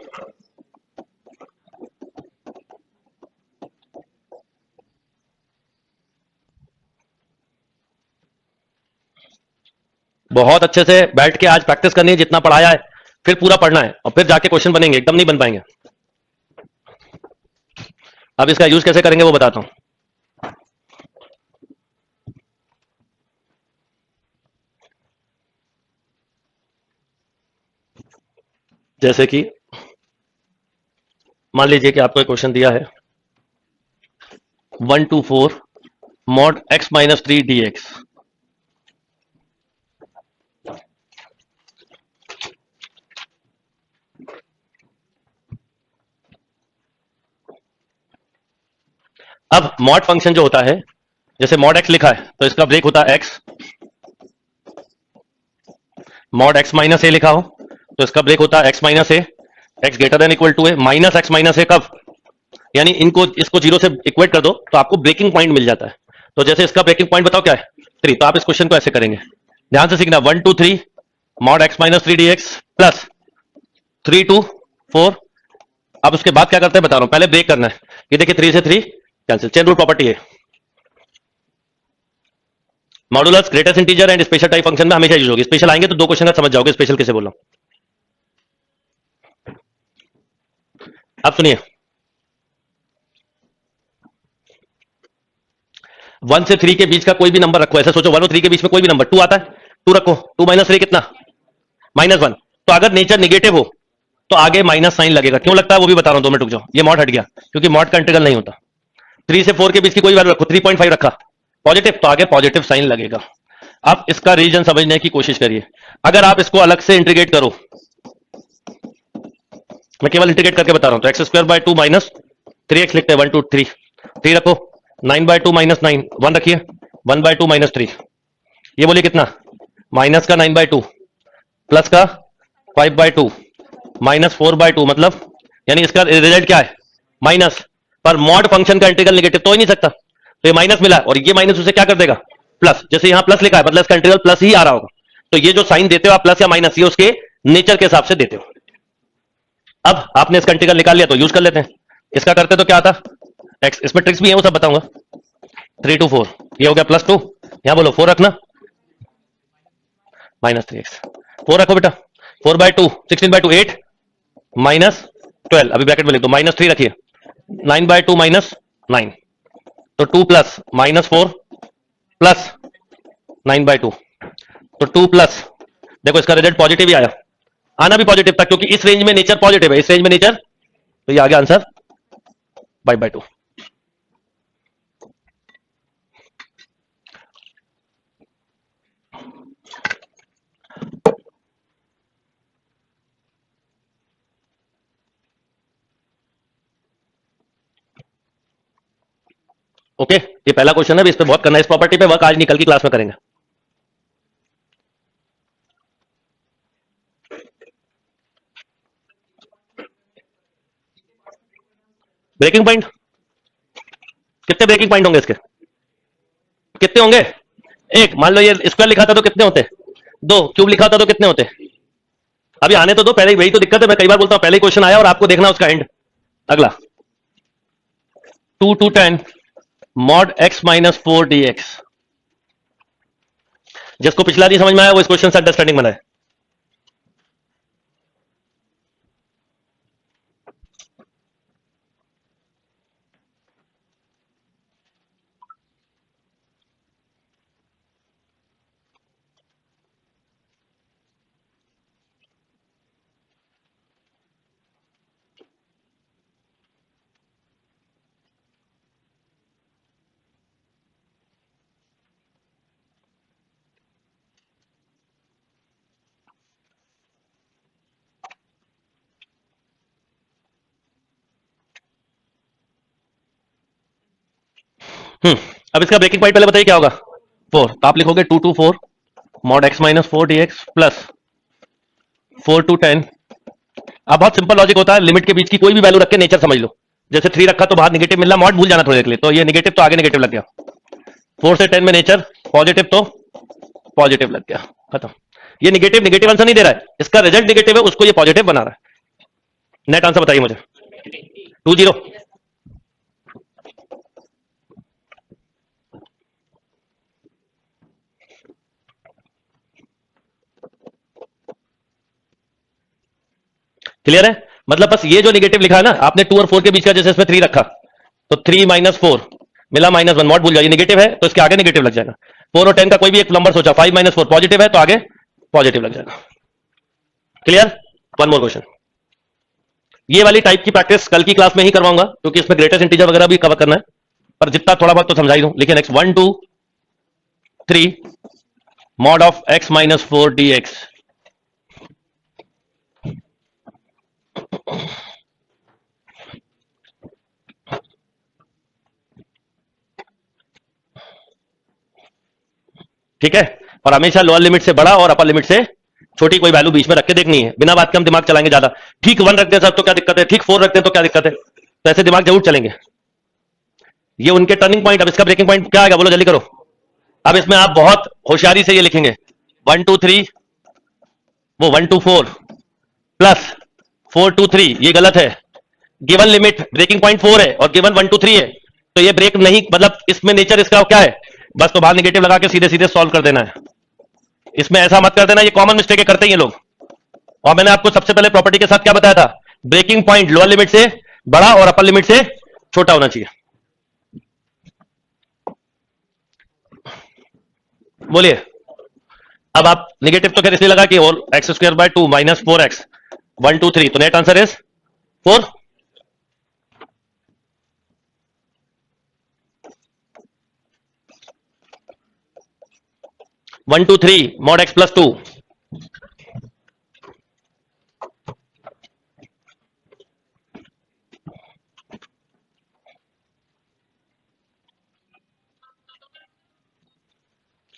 बहुत अच्छे से बैठ के आज प्रैक्टिस करनी है, जितना पढ़ाया है फिर पूरा पढ़ना है, और फिर जाके क्वेश्चन बनेंगे, एकदम नहीं बन पाएंगे। अब इसका यूज कैसे करेंगे वो बताता हूं। जैसे कि मान लीजिए कि आपको एक क्वेश्चन दिया है 124 mod x minus three D x. अब मॉड फंक्शन जो होता है, जैसे मॉड x लिखा है तो इसका ब्रेक होता है x, mod x minus a लिखा हो तो इसका ब्रेक होता है x minus a, x greater than equal to a, minus x minus a कब, यानी इनको इसको जीरो से इक्वेट कर दो तो आपको ब्रेकिंग पॉइंट मिल जाता है। तो जैसे इसका ब्रेकिंग पॉइंट बताओ क्या है, 3, तो आप इस क्वेश्चन को ऐसे करेंगे, ध्यान से सीखना, 1 2 3 mod x minus three D x plus 3 2 4। अब उसके बाद क्या करते हैं बता रहा हूं, पहले ब्रेक करना है, ये देखिए 3 से 3 कैंसिल, चेन रूल प्रॉपर्टी है, modulus greatest integer and special type function में हमेशा यूज होगी। स्पेशल आएंगे तो दो क्वेश्चन का समझ जाओगे स्पेशल किसे बोल रहा हूं। अब सुनिए, 1 से 3 के बीच का कोई भी नंबर रखो, ऐसा सोचो 1 और 3 के बीच में कोई भी नंबर, 2 आता है, 2 रखो, 2 माइनस 3 कितना, -1। तो अगर नेचर निगेटिव हो तो आगे माइनस साइन लगेगा, क्यों लगता है वो भी बता रहा हूं, 2 मिनट रुक जाओ, ये मॉड हट गया क्योंकि मॉड का इंटीग्रल नहीं होता। 3 से 4 के बीच की कोई वैल्यू रखो, 3.5 रखा पॉजिटिव, तो आगे पॉजिटिव साइन लगेगा। अब इसका रीजन समझने की कोशिश करिए, अगर आप इसको अलग से इंटीग्रेट करो, मैं केवल इंटीग्रेट करके बता रहा हूं, तो x square by two minus 3x लिखते हैं, 1 2 3, 3 रखो, 9/2 माइनस 9, 1 रखिए, 1/2 माइनस 3, ये बोलिए कितना, माइनस का 9/2 प्लस का 5/2 -4/2, मतलब यानी इसका रिजल्ट क्या है, माइनस। पर मॉड फंक्शन का इंटीग्रल नेगेटिव तो हो ही नहीं सकता, तो ये माइनस मिला और ये माइनस उसे क्या कर देगा, प्लस। जैसे यहां प्लस लिखा है मतलब इसका इंटीग्रल प्लस ही आ रहा होगा, तो ये जो साइन देते हो आप प्लस या माइनस, ये उसके नेचर के हिसाब से देते हो। अब आपने इसका इंटीग्रल निकाल लिया तो यूज कर लेते हैं, इसका करते तो क्या आता, एक्स, इसमें ट्रिक्स भी है वो सब बताऊंगा। 3 to 4 ये हो गया +2, यहां बोलो 4 रखना, -3x, 4 रखो बेटा, 4/2 16/2 8 -12, अभी ब्रैकेट में लिख दो, -3 रखिए, 9/2 -9, तो 2 प्लस -4 प्लस 9/2, तो 2 प्लस, देखो इसका रिजल्ट पॉजिटिव ही आया, आना भी पॉजिटिव था क्योंकि इस रेंज में नेचर पॉजिटिव है, इस रेंज में नेचर, तो ये आ गया आंसर 5/2। ओके, ये पहला क्वेश्चन है, इस पे बहुत करना है, इस प्रॉपर्टी पे वर्क आज नहीं कल की क्लास में करेंगे। ब्रेकिंग पॉइंट, कितने ब्रेकिंग पॉइंट होंगे इसके, कितने होंगे, एक, मान लो ये स्क्वायर लिखा था तो कितने होते, 2, क्यूब लिखा था तो कितने होते, अभी आने तो दो, पहले वही तो दिक्कत है, मैं कई बार बोलता हूं पहले क्वेश्चन आया और आपको देखना उसका एंड। अगला 2 to 10 mod x minus 4 D x, जिसको पिछला नहीं समझ में आया वो इस क्वेश्चन से अंडरस्टैंडिंग बनाए। अब इसका ब्रेकिंग पॉइंट पहले बताइए क्या होगा, 4, तो आप लिखोगे 2 to 4 mod x minus 4 dx plus 4 to 10। अब बहुत सिंपल लॉजिक होता है, लिमिट के बीच की कोई भी वैल्यू रख के नेचर समझ लो। जैसे 3 रखा तो बाहर नेगेटिव मिल रहा, मॉड भूल जाना थोड़ी देर के लिए, तो ये नेगेटिव तो आगे नेगेटिव लग गया। 4 से 10 में नेचर पॉजिटिव तो पॉजिटिव लग गया, खत्म। ये नेगेटिव नेगेटिव आंसर नहीं दे रहा है, इसका रिजल्ट नेगेटिव है, उसको ये पॉजिटिव बना रहा है। नेट आंसर बताइए मुझे। 20। क्लियर है? मतलब बस ये जो नेगेटिव लिखा है ना आपने 2 और 4 के बीच का, जैसे इसमें 3 रखा तो 3 माइनस 4 मिला -1, मॉड भूल जाइए, नेगेटिव है तो इसके आगे नेगेटिव लग जाएगा। 4 और 10 का कोई भी एक नंबर सोचा, 5 माइनस 4 पॉजिटिव है तो आगे पॉजिटिव लग जाएगा। क्लियर? One more question. ये वाली टाइप की प्रैक्टिस कल की क्लास में ही करवाऊंगा क्योंकि इसमें ग्रेटेस्ट इंटीजर वगैरह भी कवर करना है, पर जितना थोड़ा बहुत तो समझा ही दूं। लेकिन next 1 2 3 mod of x minus 4 dx। ठीक है, और हमेशा लोअर लिमिट से बड़ा और अपर लिमिट से छोटी कोई वैल्यू बीच में रख के देखनी है। बिना बात के हम दिमाग चलाएंगे ज्यादा, ठीक 1 रख दे सर तो क्या दिक्कत है, ठीक 4 रखते हैं तो क्या दिक्कत है, तो ऐसे दिमाग जरूर चलेंगे। ये उनके टर्निंग पॉइंट। अब इसका ब्रेकिंग पॉइंट क्या आएगा बोलो जल्दी करो। अब इसमें आप बहुत होशियारी से ये लिखेंगे 1 2 3 वो 1 2 4 प्लस 4 2 3, ये गलत है। गिवन लिमिट ब्रेकिंग पॉइंट 4 है और गिवन 1 2 3 है, तो ये ब्रेक नहीं, मतलब इसमें नेचर इसका क्या है, बस तो बाहर नेगेटिव लगा के सीधे सीधे सॉल्व कर देना है। इसमें ऐसा मत कर देना, ये कॉमन मिस्टेक है, करते ही ये लोग। और मैंने आपको सबसे पहले प्रॉपर्टी के साथ क्या बताया था, ब्रेकिंग पॉइंट लोअर लिमिट से बड़ा और अपर लिमिट से छोटा होना चाहिए। बोलिए। अब आप नेगेटिव तो खैर इसलिए लगा कि और x square by 2 minus 4x 1 2 3, तो net answer is 4। One two three mod x plus 2।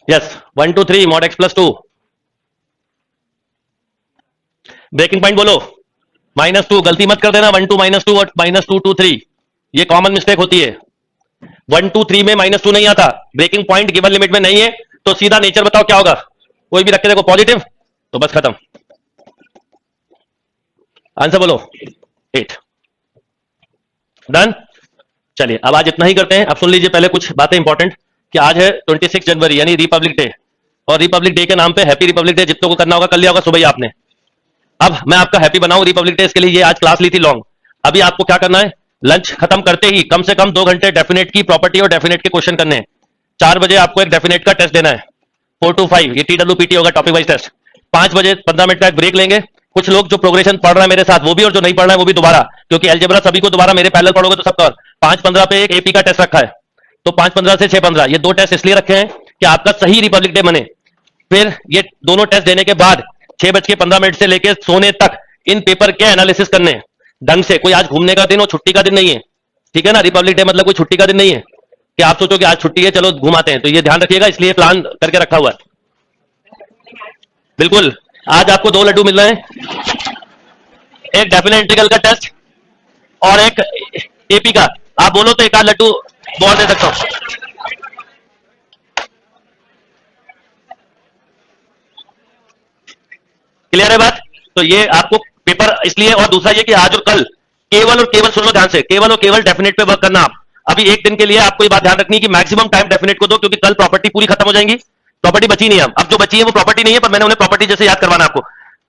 Yes 1 2 3 mod x plus 2। Breaking point बोलो -2, गलती मत कर देना 1 2 -2 और -2 2 3, ये कॉमन मिस्टेक होती है। 1 2 3 में -2 नहीं आता, ब्रेकिंग पॉइंट गिवन लिमिट में नहीं है, तो सीधा नेचर बताओ क्या होगा, कोई भी रख के देखो पॉजिटिव, तो बस खत्म। आंसर बोलो 8। डन। चलिए अब आज इतना ही करते हैं। अब सुन लीजिए पहले कुछ बातें इंपॉर्टेंट, कि आज है 26 जनवरी यानी रिपब्लिक डे, और रिपब्लिक डे के नाम पे हैप्पी रिपब्लिक डे जितनों को करना होगा कर लिया होगा सुबह ही आपने। अब मैं आपका हैप्पी बनाऊं रिपब्लिक डे, इसके लिए ये आज क्लास ली थी लॉन्ग। अभी आपको क्या करना है, लंच खत्म करते ही कम से कम 2 घंटे डेफिनेट की प्रॉपर्टी और डेफिनेट के क्वेश्चन करने हैं। 4 बजे आपको एक डेफिनेट का टेस्ट देना है 4 to 5, ये TWPT होगा, टॉपिक वाइज टेस्ट। 5 बजे 15 मिनट का एक ब्रेक लेंगे। कुछ लोग जो प्रोग्रेशन पढ़ रहा है मेरे साथ वो भी, और जो नहीं पढ़ रहा है वो भी दोबारा, क्योंकि अलजेब्रा सभी को दोबारा मेरे पैरेलल पढ़ोगे तो सबका। और 5-15 पे एक एपी का टेस्ट रखा है, तो 5-15 से 6-15 ये 2 टेस्ट इसलिए रखे हैं कि आपका सही रिपब्लिक डे बने। फिर ये दोनों टेस्ट देने के बाद 6:15 से लेकर सोने तक इन पेपर के एनालिसिस करने हैं ढंग से। कोई आज घूमने का दिन और छुट्टी का दिन नहीं है, ठीक है ना। रिपब्लिक डे मतलब कोई छुट्टी का दिन नहीं है कि आप सोचो कि आज छुट्टी है चलो घुमाते हैं, तो ये ध्यान रखिएगा, इसलिए प्लान करके रखा हुआ है। बिल्कुल, आज आपको 2 लड्डू मिल रहे हैं, एक डेफिनेट इंटीग्रल का टेस्ट और एक एपी का। आप बोलो तो एक आध लड्डू और दे सकता हूं। क्लियर है बात? तो ये आपको पेपर इसलिए, और दूसरा ये कि आज और कल केवल और केवल, सुन लो ध्यान से, केवल और केवल डेफिनेट पे वर्क करना। आप अभी एक दिन के लिए आपको ये बात ध्यान रखनी है कि मैक्सिमम टाइम डेफिनेट को दो, क्योंकि कल प्रॉपर्टी पूरी खत्म हो जाएंगी, प्रॉपर्टी बची नहीं है। अब जो बची है वो प्रॉपर्टी नहीं है, पर मैंने उन्हें प्रॉपर्टी जैसे याद करवाना आपको।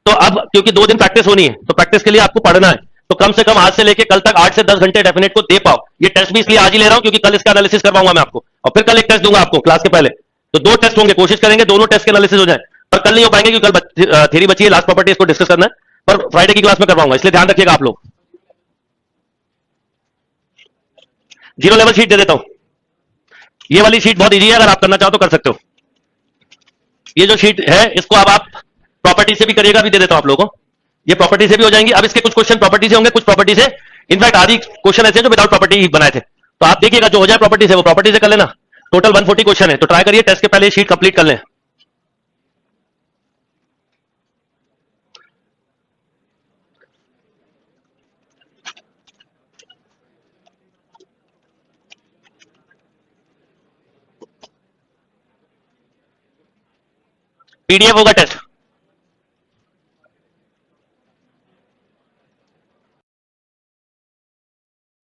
तो अब क्योंकि 2 दिन प्रैक्टिस होनी है, तो प्रैक्टिस के लिए आपको पढ़ना है, तो कम से कम आज से लेकर कल तक 8 से 10 घंटे डेफिनेट को दे पाओ। ये टेस्ट भी इसलिए आज ही ले रहा हूं क्योंकि कल इसका एनालिसिस करवाऊंगा मैं आपको, और फिर कल एक टेस्ट दूंगा आपको क्लास के पहले। तो 2 टेस्ट होंगे, कोशिश करेंगे दोनों टेस्ट के एनालिसिस हो जाए, पर कल नहीं हो पाएंगे क्योंकि कल थ्योरी बची है, लास्ट प्रॉपर्टी इसको डिस्कस करना है, पर फ्राइडे की क्लास में करवाऊंगा, इसलिए ध्यान रखिएगा आप लोग। 0 लेवल शीट दे देता हूं, ये वाली शीट बहुत इजी है, अगर आप करना चाहो तो कर सकते हो। ये जो शीट है इसको अब आप प्रॉपर्टी से भी करिएगा, भी दे देता हूं आप लोगों को, ये प्रॉपर्टी से भी हो जाएंगी। अब इसके कुछ क्वेश्चन प्रॉपर्टी से होंगे, कुछ प्रॉपर्टी से, इनफैक्ट आधी क्वेश्चन ऐसे हैं जो विदाउट प्रॉपर्टी ही बनाए थे, तो आप देखिएगा जो हो जाए प्रॉपर्टी से वो प्रॉपर्टी से कर लेना। टोटल 140 क्वेश्चन है, तो ट्राई करिए टेस्ट के पहले शीट कंप्लीट कर लें। पीडीएफ होगा टेस्ट।